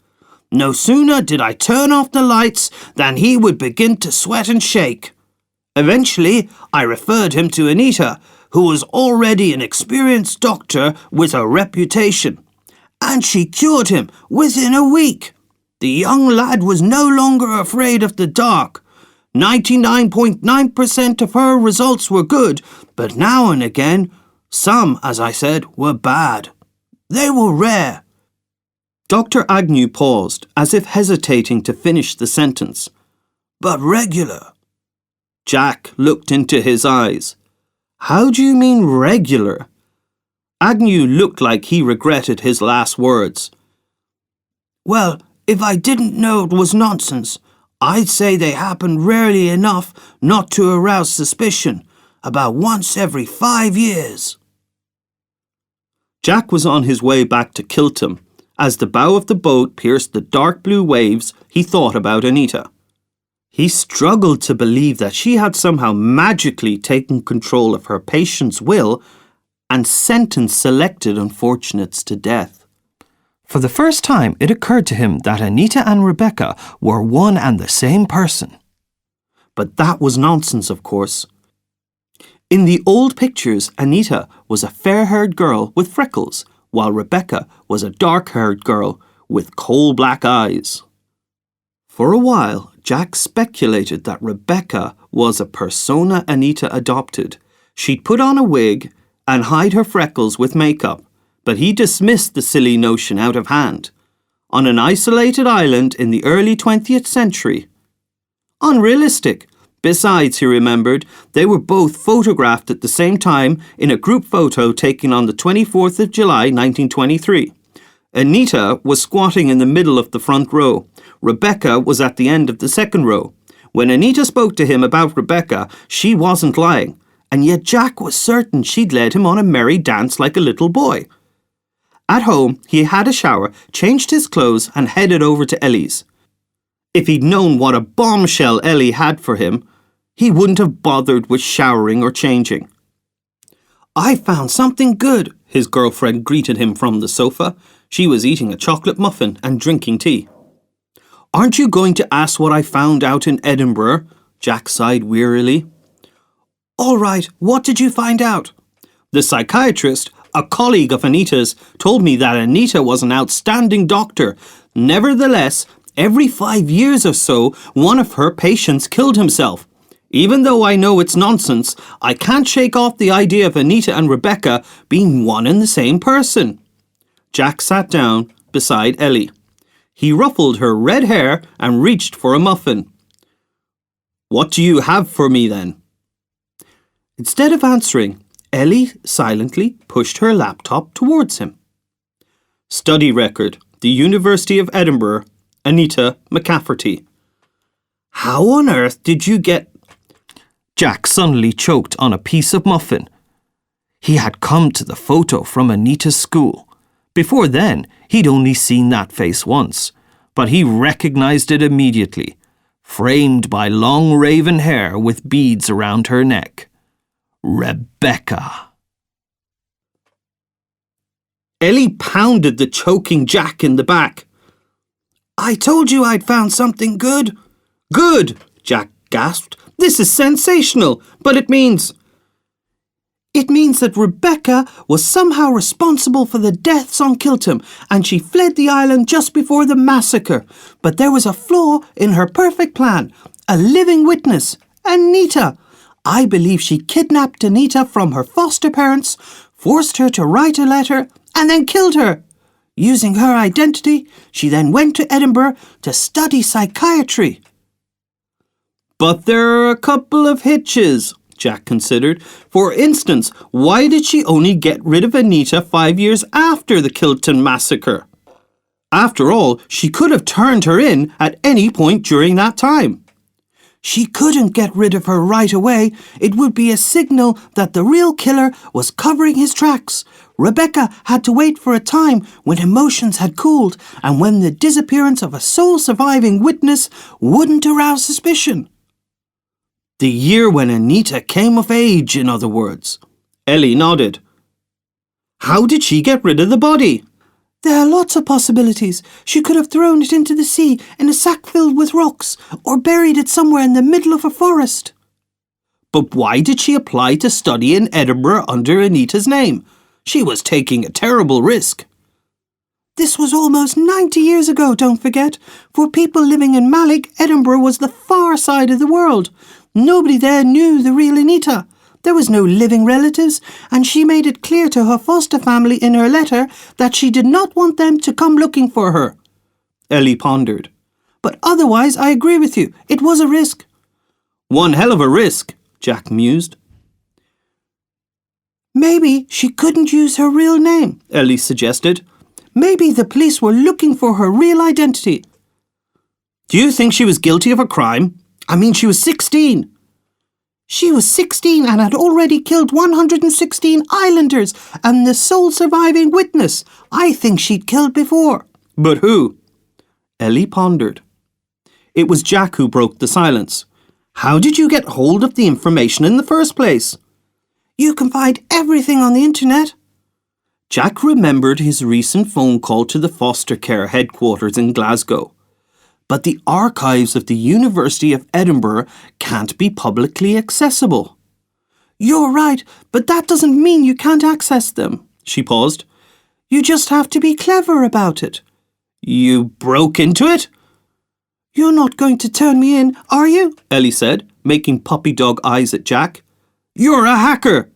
No sooner did I turn off the lights than he would begin to sweat and shake. Eventually, I referred him to Anita, who was already an experienced doctor with a reputation. And she cured him within a week. The young lad was no longer afraid of the dark. 99.9% of her results were good, but now and again, some, as I said, were bad. They were rare. Dr. Agnew paused, as if hesitating to finish the sentence. But regular. Jack looked into his eyes. How do you mean regular? Agnew looked like he regretted his last words. Well, if I didn't know it was nonsense, I'd say they happened rarely enough not to arouse suspicion, about once every 5 years. Jack was on his way back to Kìltem. As the bow of the boat pierced the dark blue waves, he thought about Anita. He struggled to believe that she had somehow magically taken control of her patient's will and sentenced selected unfortunates to death. For the first time, it occurred to him that Anita and Rebecca were one and the same person. But that was nonsense, of course. In the old pictures, Anita was a fair-haired girl with freckles, while Rebecca was a dark-haired girl with coal-black eyes. For a while, Jack speculated that Rebecca was a persona Anita adopted. She'd put on a wig and hide her freckles with makeup, but he dismissed the silly notion out of hand. On an isolated island in the early 20th century. Unrealistic. Besides, he remembered, they were both photographed at the same time in a group photo taken on the 24th of July, 1923. Anita was squatting in the middle of the front row. Rebecca was at the end of the second row. When Anita spoke to him about Rebecca, she wasn't lying, and yet Jack was certain she'd led him on a merry dance like a little boy. At home, he had a shower, changed his clothes, and headed over to Ellie's. If he'd known what a bombshell Ellie had for him, he wouldn't have bothered with showering or changing. "I found something good," his girlfriend greeted him from the sofa. She was eating a chocolate muffin and drinking tea. "Aren't you going to ask what I found out in Edinburgh?" Jack sighed wearily. "All right, what did you find out?" "The psychiatrist, a colleague of Anita's, told me that Anita was an outstanding doctor. Nevertheless, every 5 years or so, one of her patients killed himself. Even though I know it's nonsense, I can't shake off the idea of Anita and Rebecca being one and the same person." Jack sat down beside Ellie. He ruffled her red hair and reached for a muffin. "What do you have for me then?" Instead of answering, Ellie silently pushed her laptop towards him. "Study record, the University of Edinburgh, Anita McCafferty." "How on earth did you get—" Jack suddenly choked on a piece of muffin. He had come to the photo from Anita's school. Before then, he'd only seen that face once, but he recognized it immediately, framed by long raven hair with beads around her neck. Rebecca. Ellie pounded the choking Jack in the back. "I told you I'd found something good." "Good!" Jack gasped. "This is sensational, but it means—" "It means that Rebecca was somehow responsible for the deaths on Kìltem, and she fled the island just before the massacre. But there was a flaw in her perfect plan. A living witness, Anita. I believe she kidnapped Anita from her foster parents, forced her to write a letter, and then killed her. Using her identity, she then went to Edinburgh to study psychiatry." "But there are a couple of hitches," Jack considered. "For instance, why did she only get rid of Anita 5 years after the Kìltem Massacre? After all, she could have turned her in at any point during that time." "She couldn't get rid of her right away. It would be a signal that the real killer was covering his tracks. Rebecca had to wait for a time when emotions had cooled and when the disappearance of a sole surviving witness wouldn't arouse suspicion." The year when Anita came of age, in other words. Ellie nodded. "How did she get rid of the body?" "There are lots of possibilities. She could have thrown it into the sea in a sack filled with rocks, or buried it somewhere in the middle of a forest." "But why did she apply to study in Edinburgh under Anita's name? She was taking a terrible risk." "This was almost 90 years ago, don't forget. For people living in Malik, Edinburgh was the far side of the world. Nobody there knew the real Anita. There was no living relatives, and she made it clear to her foster family in her letter that she did not want them to come looking for her." Ellie pondered. "But otherwise, I agree with you. It was a risk." "One hell of a risk," Jack mused. "Maybe she couldn't use her real name," Ellie suggested. "Maybe the police were looking for her real identity." "Do you think she was guilty of a crime? I mean, she was 16. "She was 16 and had already killed 116 islanders and the sole surviving witness. I think she'd killed before." "But who?" Ellie pondered. It was Jack who broke the silence. "How did you get hold of the information in the first place?" "You can find everything on the internet." Jack remembered his recent phone call to the foster care headquarters in Glasgow. But the archives of the University of Edinburgh can't be publicly accessible. "You're right, but that doesn't mean you can't access them." She paused. "You just have to be clever about it." "You broke into it?" "You're not going to turn me in, are you?" Ellie said, making puppy dog eyes at Jack. "You're a hacker."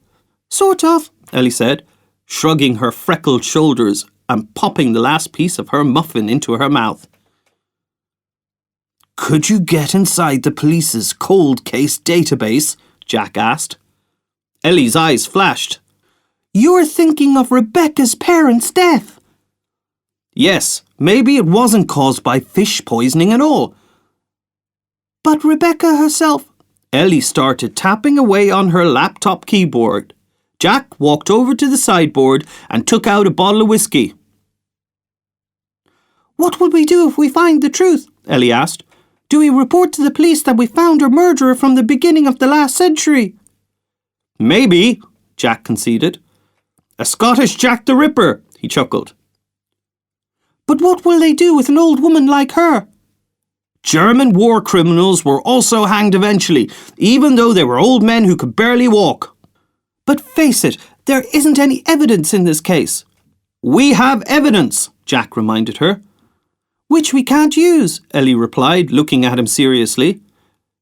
"Sort of," Ellie said, shrugging her freckled shoulders and popping the last piece of her muffin into her mouth. "Could you get inside the police's cold case database?" Jack asked. Ellie's eyes flashed. "You're thinking of Rebecca's parents' death." "Yes, maybe it wasn't caused by fish poisoning at all." But Rebecca herself... Ellie started tapping away on her laptop keyboard. Jack walked over to the sideboard and took out a bottle of whiskey. What will we do if we find the truth? Ellie asked. Do we report to the police that we found her murderer from the beginning of the last century? Maybe, Jack conceded. A Scottish Jack the Ripper, he chuckled. But what will they do with an old woman like her? German war criminals were also hanged eventually, even though they were old men who could barely walk. But face it, there isn't any evidence in this case. We have evidence, Jack reminded her. Which we can't use, Ellie replied, looking at him seriously.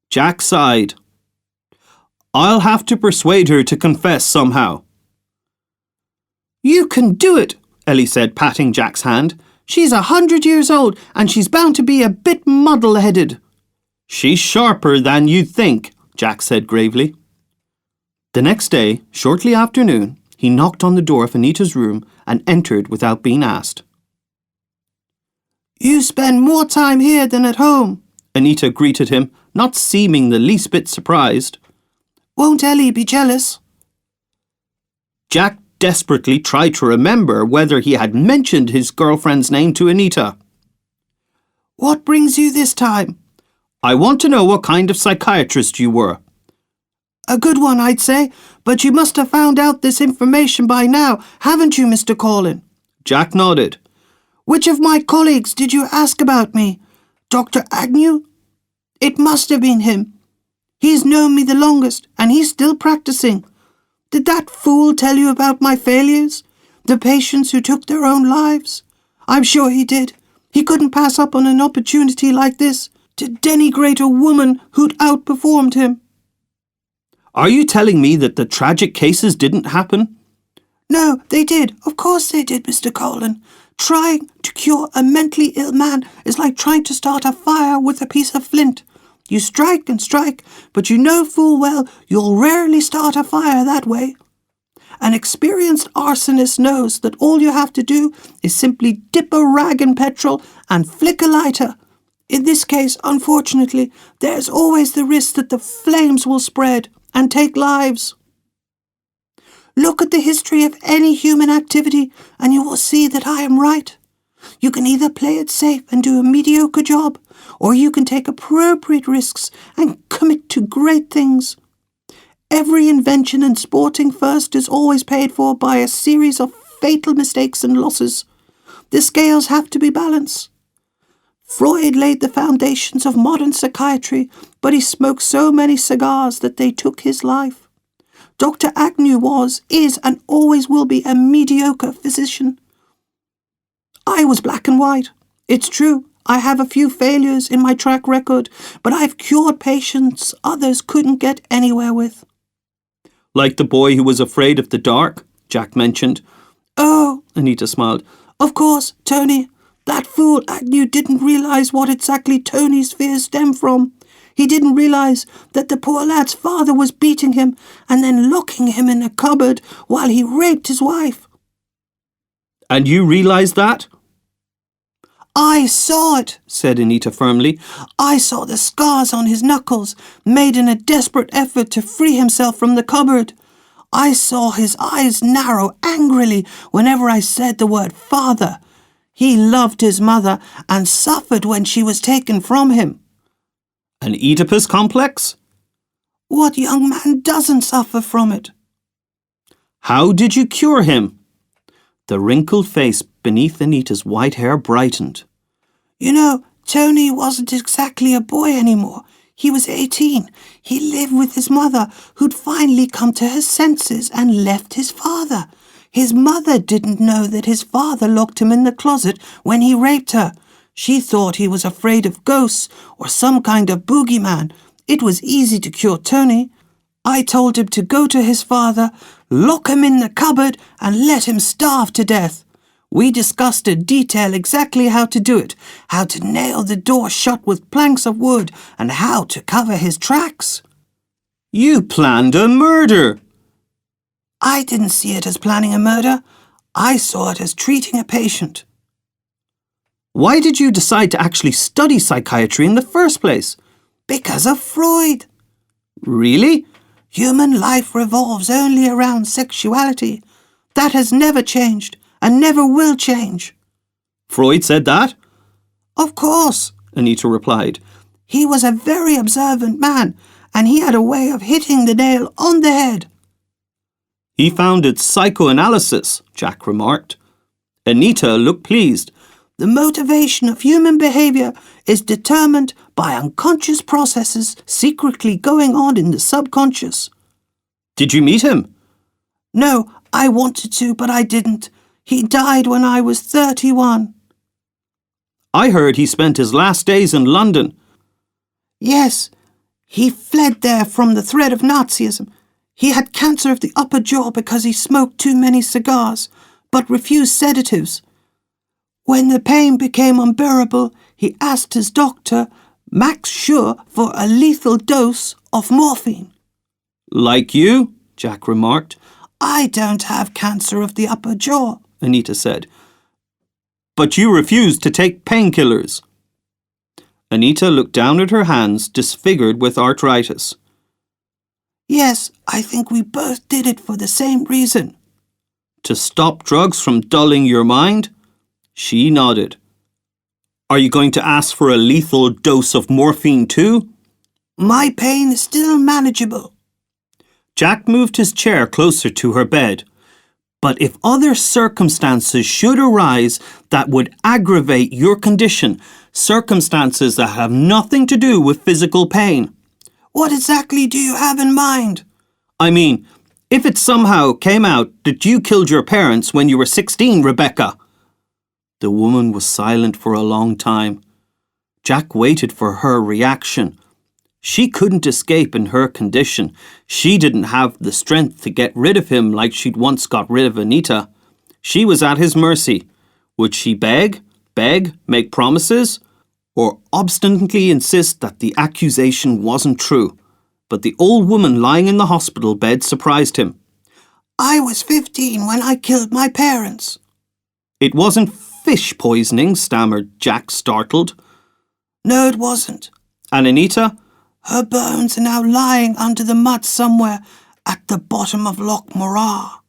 Jack sighed. I'll have to persuade her to confess somehow. You can do it, Ellie said, patting Jack's hand. She's 100 years old and she's bound to be a bit muddle-headed. She's sharper than you'd think, Jack said gravely. The next day, shortly after noon, he knocked on the door of Anita's room and entered without being asked. You spend more time here than at home, Anita greeted him, not seeming the least bit surprised. Won't Ellie be jealous? Jack desperately tried to remember whether he had mentioned his girlfriend's name to Anita. What brings you this time? I want to know what kind of psychiatrist you were. A good one, I'd say, but you must have found out this information by now, haven't you, Mr. Collin? Jack nodded. Which of my colleagues did you ask about me? Dr. Agnew? It must have been him. He's known me the longest, and he's still practicing. Did that fool tell you about my failures? The patients who took their own lives? I'm sure he did. He couldn't pass up on an opportunity like this to denigrate a woman who'd outperformed him. Are you telling me that the tragic cases didn't happen? No, they did. Of course they did, Mr. Collin. Trying to cure a mentally ill man is like trying to start a fire with a piece of flint. You strike and strike, but you know full well you'll rarely start a fire that way. An experienced arsonist knows that all you have to do is simply dip a rag in petrol and flick a lighter. In this case, unfortunately, there's always the risk that the flames will spread and take lives. Look at the history of any human activity and you will see that I am right. You can either play it safe and do a mediocre job, or you can take appropriate risks and commit to great things. Every invention in sporting first is always paid for by a series of fatal mistakes and losses. The scales have to be balanced. Freud laid the foundations of modern psychiatry, but he smoked so many cigars that they took his life. Dr. Agnew was, is, and always will be a mediocre physician. I was black and white. It's true, I have a few failures in my track record, but I've cured patients others couldn't get anywhere with. Like the boy who was afraid of the dark, Jack mentioned. Oh, Anita smiled. Of course, Tony. That fool Agnew didn't realise what exactly Tony's fears stem from. He didn't realise that the poor lad's father was beating him and then locking him in a cupboard while he raped his wife. And you realised that? I saw it, said Anita firmly. I saw the scars on his knuckles, made in a desperate effort to free himself from the cupboard. I saw his eyes narrow angrily whenever I said the word father. He loved his mother and suffered when she was taken from him. An Oedipus complex? What young man doesn't suffer from it? How did you cure him? The wrinkled face beneath Anita's white hair brightened. You know, Tony wasn't exactly a boy anymore. He was 18. He lived with his mother, who'd finally come to her senses and left his father. His mother didn't know that his father locked him in the closet when he raped her. She thought he was afraid of ghosts or some kind of boogeyman. It was easy to cure Tony. I told him to go to his father, lock him in the cupboard and let him starve to death. We discussed in detail exactly how to do it, how to nail the door shut with planks of wood and how to cover his tracks. You planned a murder. I didn't see it as planning a murder. I saw it as treating a patient. Why did you decide to actually study psychiatry in the first place? Because of Freud. Really? Human life revolves only around sexuality. That has never changed and never will change. Freud said that? Of course, Anita replied. he was a very observant man, and he had a way of hitting the nail on the head. He founded psychoanalysis, Jack remarked. Anita looked pleased. The motivation of human behavior is determined by unconscious processes secretly going on in the subconscious. Did you meet him? No, I wanted to, but I didn't. He died when I was 31. I heard he spent his last days in London. Yes, he fled there from the threat of Nazism. He had cancer of the upper jaw because he smoked too many cigars, but refused sedatives. When the pain became unbearable, he asked his doctor, Max Schur, for a lethal dose of morphine. Like you, Jack remarked. I don't have cancer of the upper jaw, Anita said. But you refused to take painkillers. Anita looked down at her hands, disfigured with arthritis. Yes, I think we both did it for the same reason. To stop drugs from dulling your mind? She nodded. Are you going to ask for a lethal dose of morphine too? My pain is still manageable. Jack moved his chair closer to her bed. But if other circumstances should arise that would aggravate your condition, circumstances that have nothing to do with physical pain. What exactly do you have in mind? I mean, if it somehow came out that you killed your parents when you were 16, Rebecca. The woman was silent for a long time. Jack waited for her reaction. She couldn't escape in her condition. She didn't have the strength to get rid of him like she'd once got rid of Anita. She was at his mercy. Would she beg, make promises, or obstinately insist that the accusation wasn't true? But the old woman lying in the hospital bed surprised him. I was 15 when I killed my parents. It wasn't fish poisoning, stammered Jack, startled. No, it wasn't. And Anita? Her bones are now lying under the mud somewhere at the bottom of Loch Morar.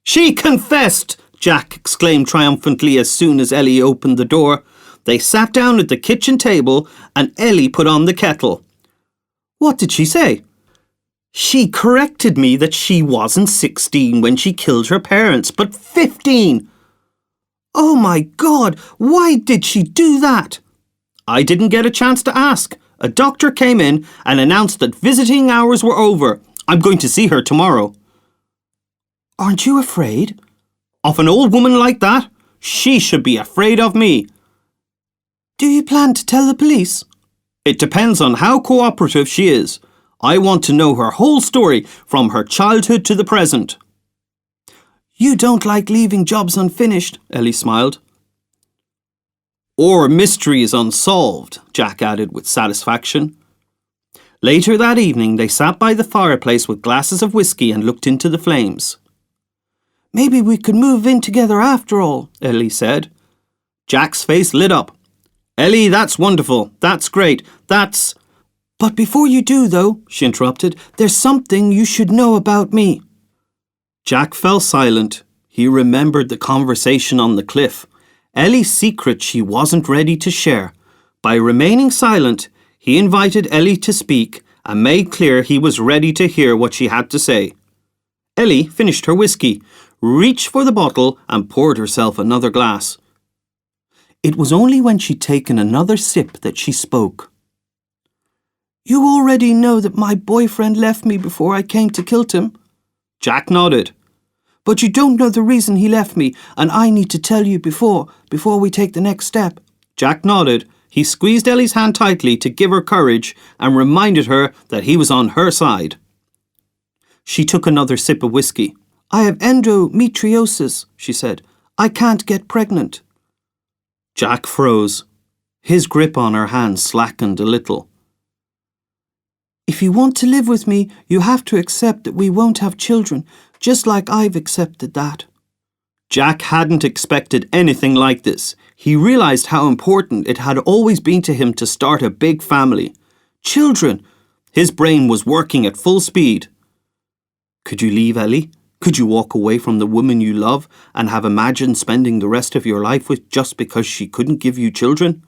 She confessed! Jack exclaimed triumphantly as soon as Ellie opened the door. They sat down at the kitchen table and Ellie put on the kettle. What did she say? She corrected me that she wasn't 16 when she killed her parents, but 15. Oh my God, why did she do that? I didn't get a chance to ask. A doctor came in and announced that visiting hours were over. I'm going to see her tomorrow. Aren't you afraid? Of an old woman like that? She should be afraid of me. Do you plan to tell the police? It depends on how cooperative she is. I want to know her whole story from her childhood to the present. You don't like leaving jobs unfinished, Ellie smiled. Or mysteries unsolved, Jack added with satisfaction. Later that evening, they sat by the fireplace with glasses of whiskey and looked into the flames. Maybe we could move in together after all, Ellie said. Jack's face lit up. Ellie, that's wonderful. That's great. That's... But before you do, though, she interrupted, there's something you should know about me. Jack fell silent. He remembered the conversation on the cliff. Ellie's secret she wasn't ready to share. By remaining silent, he invited Ellie to speak and made clear he was ready to hear what she had to say. Ellie finished her whiskey, reached for the bottle and poured herself another glass. It was only when she'd taken another sip that she spoke. You already know that my boyfriend left me before I came to Kìltem. Jack nodded. But you don't know the reason he left me, and I need to tell you before we take the next step. Jack nodded. He squeezed Ellie's hand tightly to give her courage and reminded her that he was on her side. She took another sip of whiskey. I have endometriosis, she said. I can't get pregnant. Jack froze. His grip on her hand slackened a little. If you want to live with me, you have to accept that we won't have children, just like I've accepted that. Jack hadn't expected anything like this. He realized how important it had always been to him to start a big family. Children! His brain was working at full speed. Could you leave Ellie? Could you walk away from the woman you love and have imagined spending the rest of your life with just because she couldn't give you children?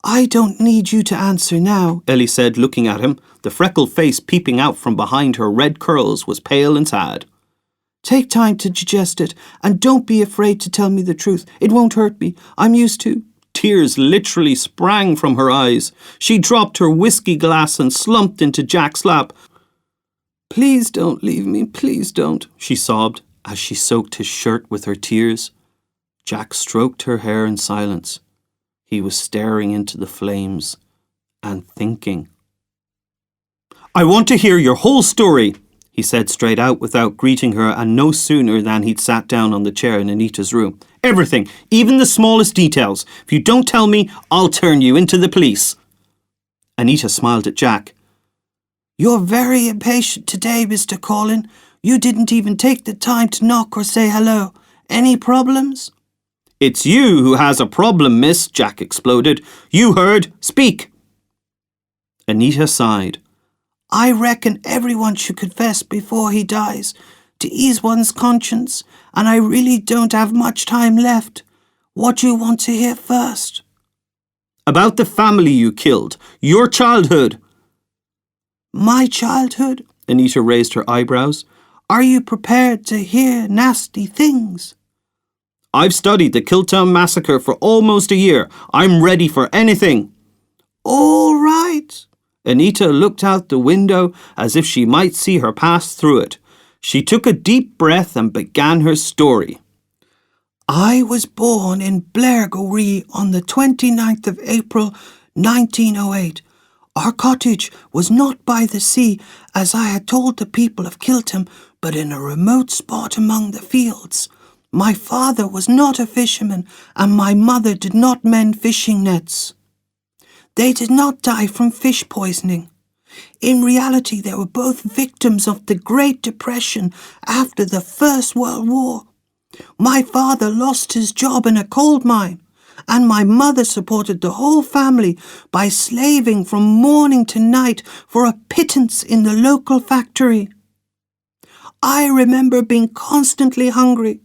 I don't need you to answer now, Ellie said, looking at him. The freckled face peeping out from behind her red curls was pale and sad. Take time to digest it, and don't be afraid to tell me the truth. It won't hurt me. I'm used to. Tears literally sprang from her eyes. She dropped her whiskey glass and slumped into Jack's lap. Please don't leave me, please don't, she sobbed as she soaked his shirt with her tears. Jack stroked her hair in silence. He was staring into the flames and thinking. I want to hear your whole story, he said straight out without greeting her, and no sooner than he'd sat down on the chair in Anita's room. Everything, even the smallest details. If you don't tell me, I'll turn you into the police. Anita smiled at Jack. You're very impatient today, Mr. Collin. You didn't even take the time to knock or say hello. Any problems? It's you who has a problem, miss, Jack exploded. You heard. Speak. Anita sighed. I reckon everyone should confess before he dies, to ease one's conscience, and I really don't have much time left. What do you want to hear first? About the family you killed. Your childhood. My childhood? Anita raised her eyebrows. Are you prepared to hear nasty things? I've studied the Kìltem Massacre for almost a year. I'm ready for anything. All right. Anita looked out the window as if she might see her pass through it. She took a deep breath and began her story. I was born in Blairgowrie on the 29th of April, 1908. Our cottage was not by the sea, as I had told the people of Kìltem, but in a remote spot among the fields. My father was not a fisherman, and my mother did not mend fishing nets. They did not die from fish poisoning. In reality, they were both victims of the Great Depression after the First World War. My father lost his job in a coal mine, and my mother supported the whole family by slaving from morning to night for a pittance in the local factory. I remember being constantly hungry.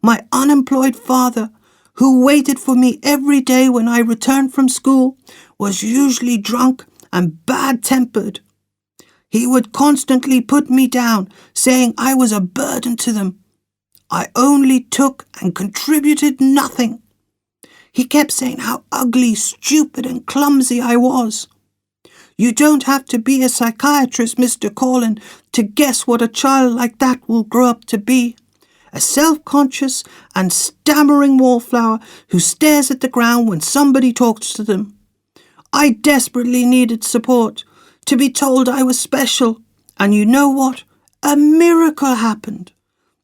My unemployed father, who waited for me every day when I returned from school, was usually drunk and bad-tempered. He would constantly put me down, saying I was a burden to them. I only took and contributed nothing. He kept saying how ugly, stupid and clumsy I was. You don't have to be a psychiatrist, Mr. Collin, to guess what a child like that will grow up to be. A self-conscious and stammering wallflower who stares at the ground when somebody talks to them. I desperately needed support, to be told I was special. And you know what? A miracle happened.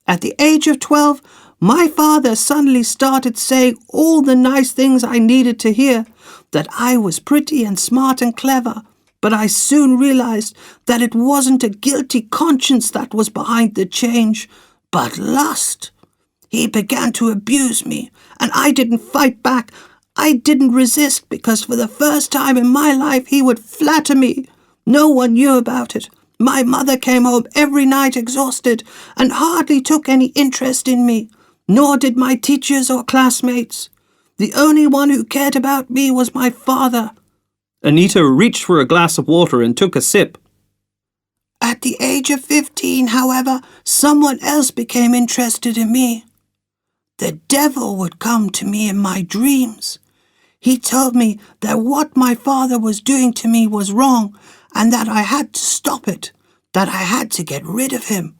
At the age of 12, my father suddenly started saying all the nice things I needed to hear, that I was pretty and smart and clever. But I soon realized that it wasn't a guilty conscience that was behind the change, but lust. He began to abuse me, and I didn't fight back. I didn't resist, because for the first time in my life he would flatter me. No one knew about it. My mother came home every night exhausted and hardly took any interest in me, nor did my teachers or classmates. The only one who cared about me was my father. Anita reached for a glass of water and took a sip. At the age of 15, however, someone else became interested in me. The devil would come to me in my dreams. He told me that what my father was doing to me was wrong, and that I had to stop it, that I had to get rid of him,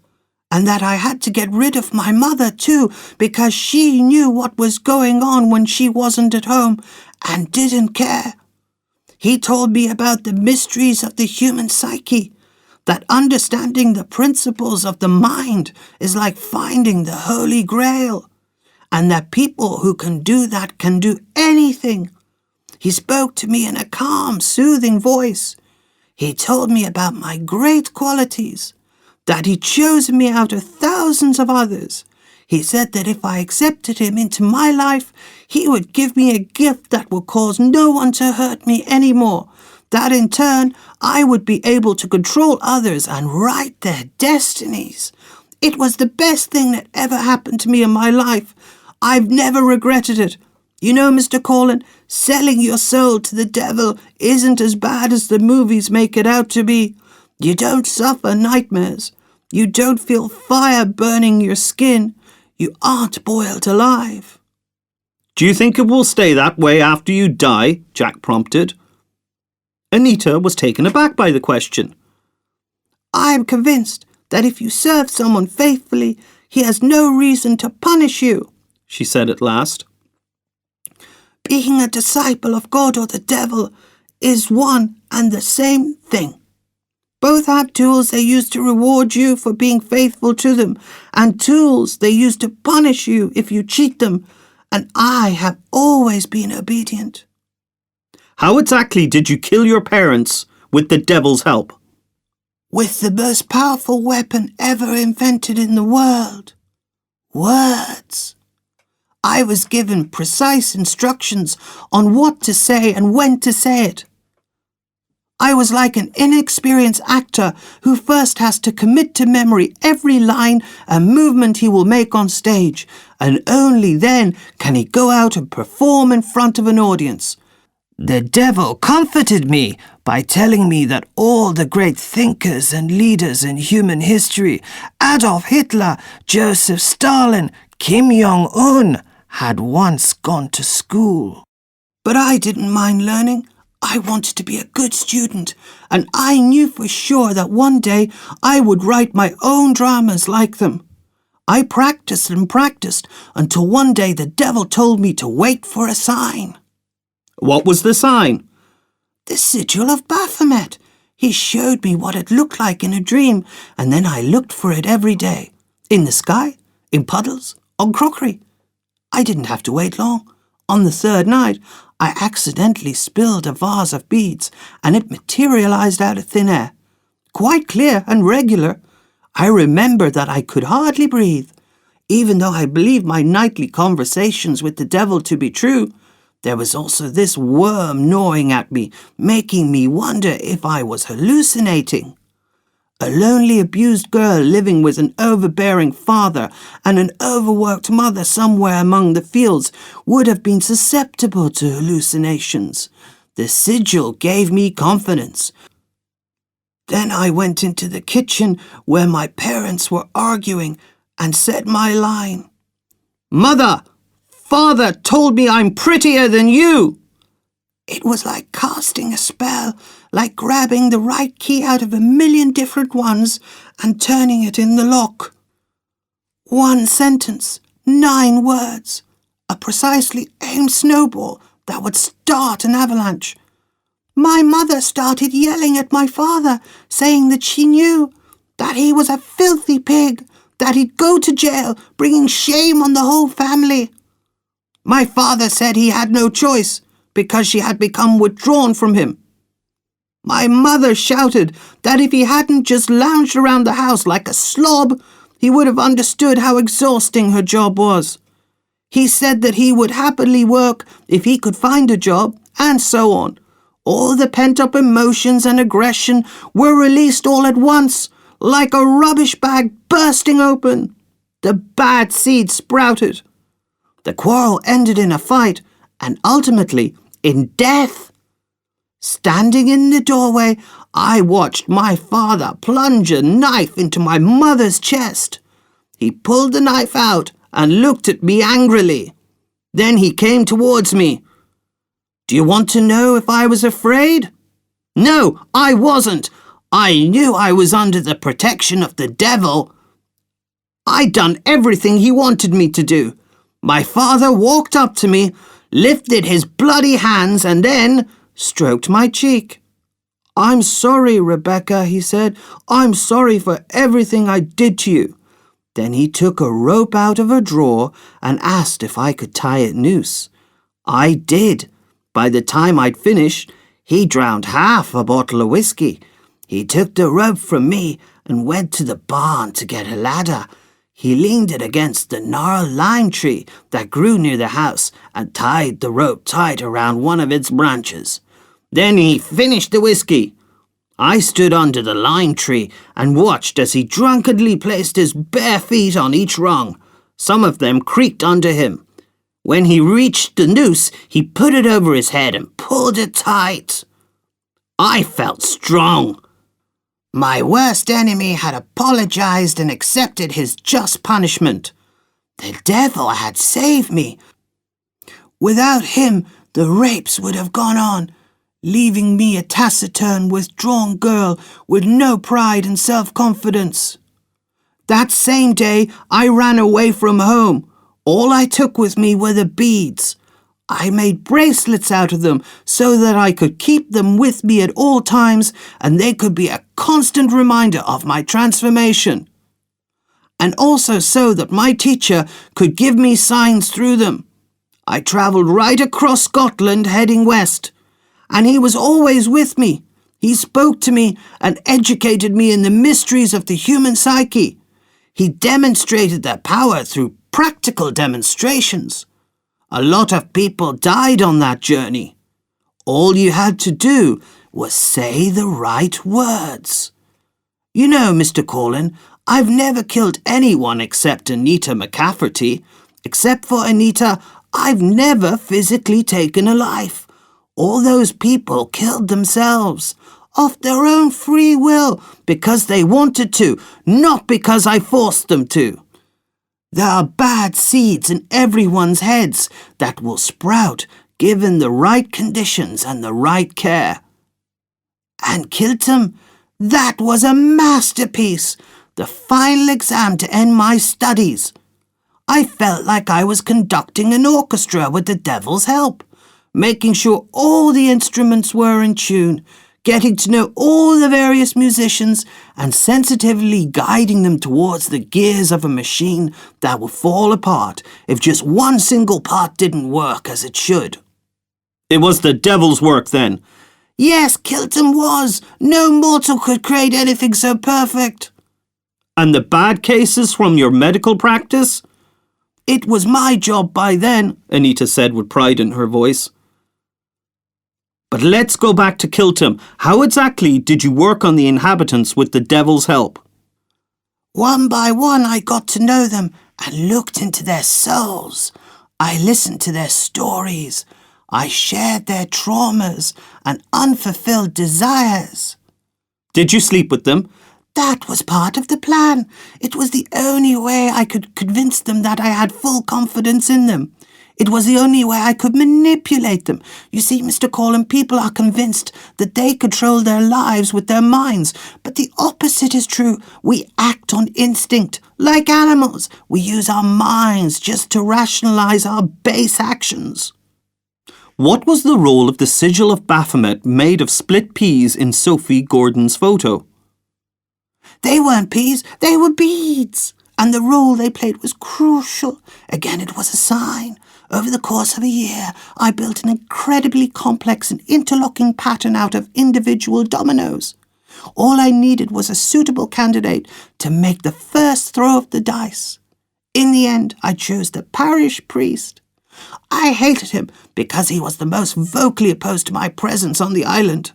and that I had to get rid of my mother too, because she knew what was going on when she wasn't at home and didn't care. He told me about the mysteries of the human psyche, that understanding the principles of the mind is like finding the Holy Grail, and that people who can do that can do anything. He spoke to me in a calm, soothing voice. He told me about my great qualities, that he'd chosen me out of thousands of others, He said that if I accepted him into my life, he would give me a gift that would cause no one to hurt me anymore. That in turn, I would be able to control others and write their destinies. It was the best thing that ever happened to me in my life. I've never regretted it. You know, Mr. Colin, selling your soul to the devil isn't as bad as the movies make it out to be. You don't suffer nightmares. You don't feel fire burning your skin. You aren't boiled alive. Do you think it will stay that way after you die? Jack prompted. Anita was taken aback by the question. I am convinced that if you serve someone faithfully, he has no reason to punish you, she said at last. Being a disciple of God or the devil is one and the same thing. Both have tools they use to reward you for being faithful to them, and tools they use to punish you if you cheat them, and I have always been obedient. How exactly did you kill your parents with the devil's help? With the most powerful weapon ever invented in the world. Words. I was given precise instructions on what to say and when to say it. I was like an inexperienced actor who first has to commit to memory every line and movement he will make on stage, and only then can he go out and perform in front of an audience. The devil comforted me by telling me that all the great thinkers and leaders in human history, Adolf Hitler, Joseph Stalin, Kim Jong-un, had once gone to school. But I didn't mind learning. I wanted to be a good student, and I knew for sure that one day I would write my own dramas like them. I practiced and practiced until one day the devil told me to wait for a sign. What was the sign? The sigil of Baphomet. He showed me what it looked like in a dream, and then I looked for it every day. In the sky, in puddles, on crockery. I didn't have to wait long. On the third night, I accidentally spilled a vase of beads, and it materialized out of thin air. Quite clear and regular. I remember that I could hardly breathe. Even though I believed my nightly conversations with the devil to be true, there was also this worm gnawing at me, making me wonder if I was hallucinating. A lonely, abused girl living with an overbearing father and an overworked mother somewhere among the fields would have been susceptible to hallucinations. The sigil gave me confidence. Then I went into the kitchen where my parents were arguing and said my line. Mother! Father told me I'm prettier than you! It was like casting a spell, like grabbing the right key out of a million different ones and turning it in the lock. One sentence, 9 words, a precisely aimed snowball that would start an avalanche. My mother started yelling at my father, saying that she knew that he was a filthy pig, that he'd go to jail, bringing shame on the whole family. My father said he had no choice, because she had become withdrawn from him. My mother shouted that if he hadn't just lounged around the house like a slob, he would have understood how exhausting her job was. He said that he would happily work if he could find a job, and so on. All the pent-up emotions and aggression were released all at once, like a rubbish bag bursting open. The bad seed sprouted. The quarrel ended in a fight, and ultimately in death. Standing in the doorway, I watched my father plunge a knife into my mother's chest. He pulled the knife out and looked at me angrily. Then he came towards me. Do you want to know if I was afraid? No, I wasn't. I knew I was under the protection of the devil. I'd done everything he wanted me to do. My father walked up to me, lifted his bloody hands, and then stroked my cheek. I'm sorry, Rebecca, he said. I'm sorry for everything I did to you. Then he took a rope out of a drawer and asked if I could tie it noose. I did. By the time I'd finished, he drowned half a bottle of whiskey. He took the rope from me and went to the barn to get a ladder. He leaned it against the gnarled lime tree that grew near the house and tied the rope tight around one of its branches. Then he finished the whiskey. I stood under the lime tree and watched as he drunkenly placed his bare feet on each rung. Some of them creaked under him. When he reached the noose, he put it over his head and pulled it tight. I felt strong. My worst enemy had apologized and accepted his just punishment. The devil had saved me. Without him, the rapes would have gone on, leaving me a taciturn, withdrawn girl with no pride and self-confidence. That same day, I ran away from home. All I took with me were the beads. I made bracelets out of them so that I could keep them with me at all times and they could be a constant reminder of my transformation. And also so that my teacher could give me signs through them. I travelled right across Scotland heading west, and he was always with me. He spoke to me and educated me in the mysteries of the human psyche. He demonstrated their power through practical demonstrations. A lot of people died on that journey. All you had to do was say the right words. You know, Mr. Corlin, I've never killed anyone except Anita McCafferty. Except for Anita, I've never physically taken a life. All those people killed themselves, of their own free will, because they wanted to, not because I forced them to. There are bad seeds in everyone's heads that will sprout given the right conditions and the right care. And Kìltem, that was a masterpiece, the final exam to end my studies. I felt like I was conducting an orchestra with the devil's help, making sure all the instruments were in tune, getting to know all the various musicians and sensitively guiding them towards the gears of a machine that would fall apart if just one single part didn't work as it should. It was the devil's work then. Yes, Kìltem was. No mortal could create anything so perfect. And the bad cases from your medical practice? It was my job by then, Anita said with pride in her voice. But let's go back to Kìltem. How exactly did you work on the inhabitants with the devil's help? One by one I got to know them and looked into their souls. I listened to their stories. I shared their traumas and unfulfilled desires. Did you sleep with them? That was part of the plan. It was the only way I could convince them that I had full confidence in them. It was the only way I could manipulate them. You see, Mr. Corlin, people are convinced that they control their lives with their minds. But the opposite is true. We act on instinct. Like animals, we use our minds just to rationalize our base actions. What was the role of the sigil of Baphomet made of split peas in Sophie Gordon's photo? They weren't peas, they were beads. And the role they played was crucial. Again, it was a sign. Over the course of a year, I built an incredibly complex and interlocking pattern out of individual dominoes. All I needed was a suitable candidate to make the first throw of the dice. In the end, I chose the parish priest. I hated him because he was the most vocally opposed to my presence on the island.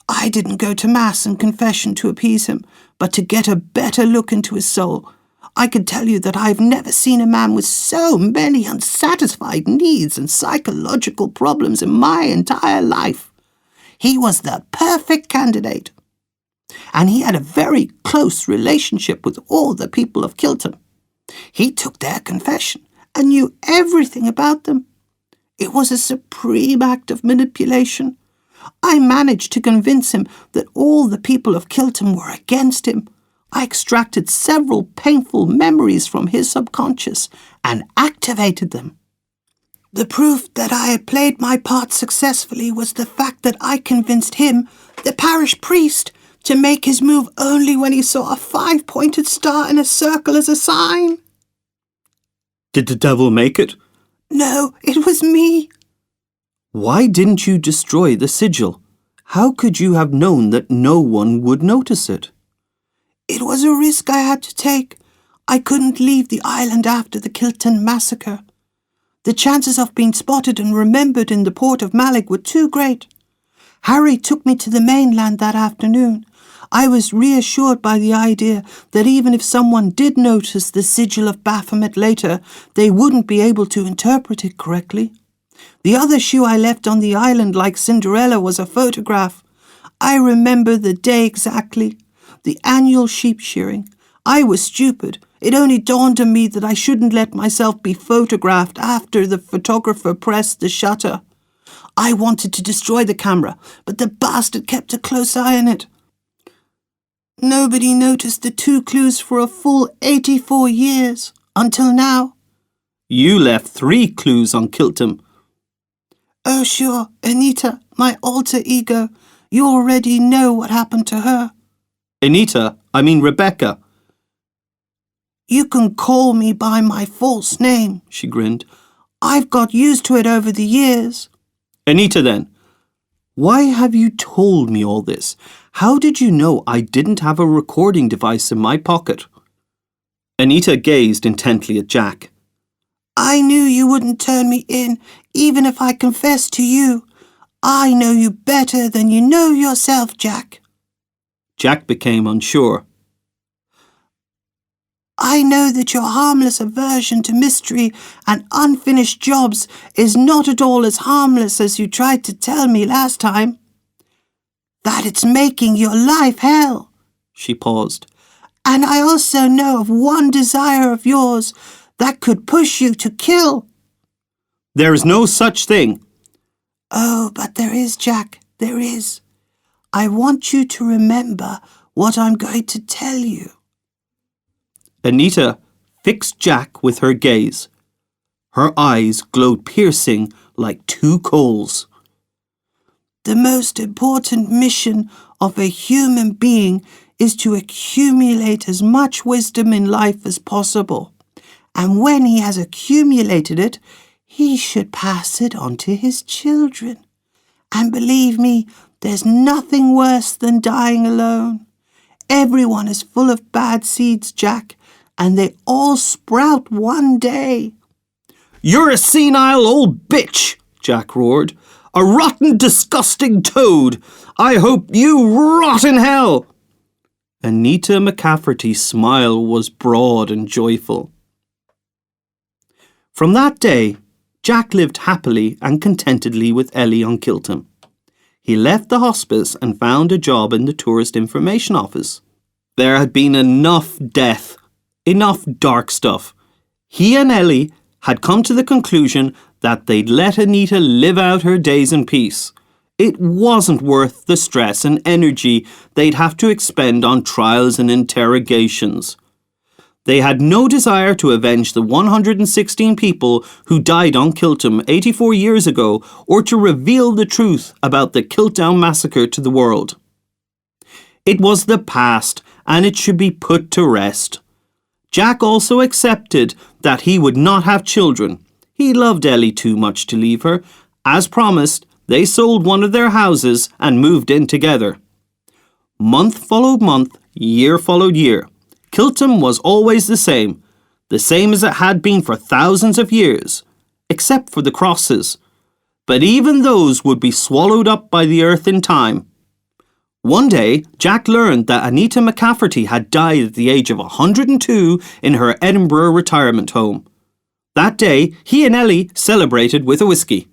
I didn't go to mass and confession to appease him, but to get a better look into his soul. I can tell you that I've never seen a man with so many unsatisfied needs and psychological problems in my entire life. He was the perfect candidate. And he had a very close relationship with all the people of Kìltem. He took their confession and knew everything about them. It was a supreme act of manipulation. I managed to convince him that all the people of Kìltem were against him. I extracted several painful memories from his subconscious and activated them. The proof that I had played my part successfully was the fact that I convinced him, the parish priest, to make his move only when he saw a 5-pointed star in a circle as a sign. Did the devil make it? No, it was me. Why didn't you destroy the sigil? How could you have known that no one would notice it? It was a risk I had to take. I couldn't leave the island after the Kìltem Massacre. The chances of being spotted and remembered in the port of Malig were too great. Harry took me to the mainland that afternoon. I was reassured by the idea that even if someone did notice the sigil of Baphomet later, they wouldn't be able to interpret it correctly. The other shoe I left on the island like Cinderella was a photograph. I remember the day exactly. The annual sheep shearing. I was stupid. It only dawned on me that I shouldn't let myself be photographed after the photographer pressed the shutter. I wanted to destroy the camera, but the bastard kept a close eye on it. Nobody noticed the 2 clues for a full 84 years, until now. You left 3 clues on Kìltem. Oh sure, Anita, my alter ego. You already know what happened to her. Anita, I mean Rebecca. You can call me by my false name, she grinned. I've got used to it over the years. Anita then, why have you told me all this? How did you know I didn't have a recording device in my pocket? Anita gazed intently at Jack. I knew you wouldn't turn me in, even if I confessed to you. I know you better than you know yourself, Jack. Jack became unsure. I know that your harmless aversion to mystery and unfinished jobs is not at all as harmless as you tried to tell me last time. That it's making your life hell. She paused. And I also know of one desire of yours that could push you to kill. There is no such thing. Oh, but there is, Jack, there is. I want you to remember what I'm going to tell you. Anita fixed Jack with her gaze. Her eyes glowed piercing like 2 coals. The most important mission of a human being is to accumulate as much wisdom in life as possible. And when he has accumulated it, he should pass it on to his children. And believe me, there's nothing worse than dying alone. Everyone is full of bad seeds, Jack, and they all sprout one day. You're a senile old bitch, Jack roared. A rotten, disgusting toad. I hope you rot in hell. Anita McCafferty's smile was broad and joyful. From that day, Jack lived happily and contentedly with Ellie on Kìltem. He left the hospice and found a job in the Tourist Information Office. There had been enough death, enough dark stuff. He and Ellie had come to the conclusion that they'd let Anita live out her days in peace. It wasn't worth the stress and energy they'd have to expend on trials and interrogations. They had no desire to avenge the 116 people who died on Kìltem 84 years ago or to reveal the truth about the Kìltem Massacre to the world. It was the past and it should be put to rest. Jack also accepted that he would not have children. He loved Ellie too much to leave her. As promised, they sold one of their houses and moved in together. Month followed month, year followed year. Kìltem was always the same as it had been for thousands of years, except for the crosses. But even those would be swallowed up by the earth in time. One day, Jack learned that Anita McCafferty had died at the age of 102 in her Edinburgh retirement home. That day, he and Ellie celebrated with a whiskey.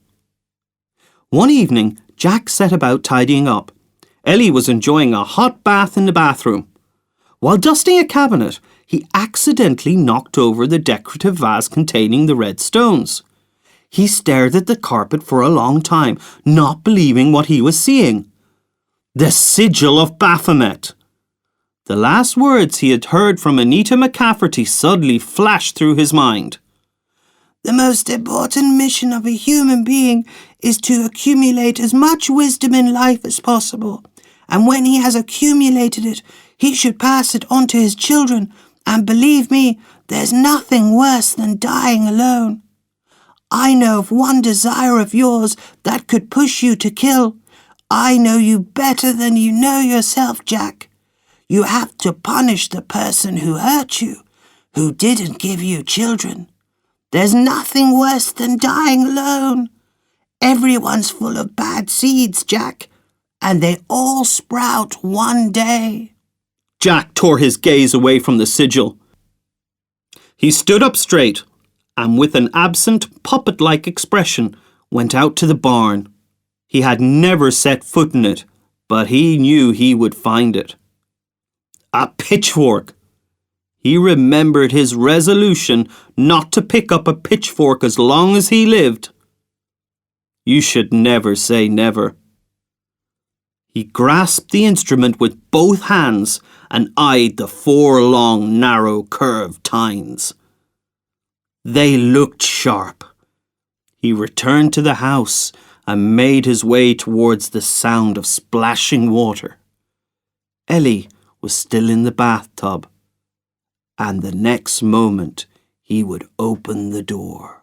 One evening, Jack set about tidying up. Ellie was enjoying a hot bath in the bathroom. While dusting a cabinet, he accidentally knocked over the decorative vase containing the red stones. He stared at the carpet for a long time, not believing what he was seeing. The sigil of Baphomet! The last words he had heard from Anita McCafferty suddenly flashed through his mind. The most important mission of a human being is to accumulate as much wisdom in life as possible. And when he has accumulated it, he should pass it on to his children. And believe me, there's nothing worse than dying alone. I know of one desire of yours that could push you to kill. I know you better than you know yourself, Jack. You have to punish the person who hurt you, who didn't give you children. There's nothing worse than dying alone. Everyone's full of bad seeds, Jack, and they all sprout one day." Jack tore his gaze away from the sigil. He stood up straight and with an absent, puppet-like expression went out to the barn. He had never set foot in it, but he knew he would find it. A pitchfork! He remembered his resolution not to pick up a pitchfork as long as he lived. You should never say never. He grasped the instrument with both hands and eyed the 4 long, narrow, curved tines. They looked sharp. He returned to the house and made his way towards the sound of splashing water. Ellie was still in the bathtub, and the next moment he would open the door.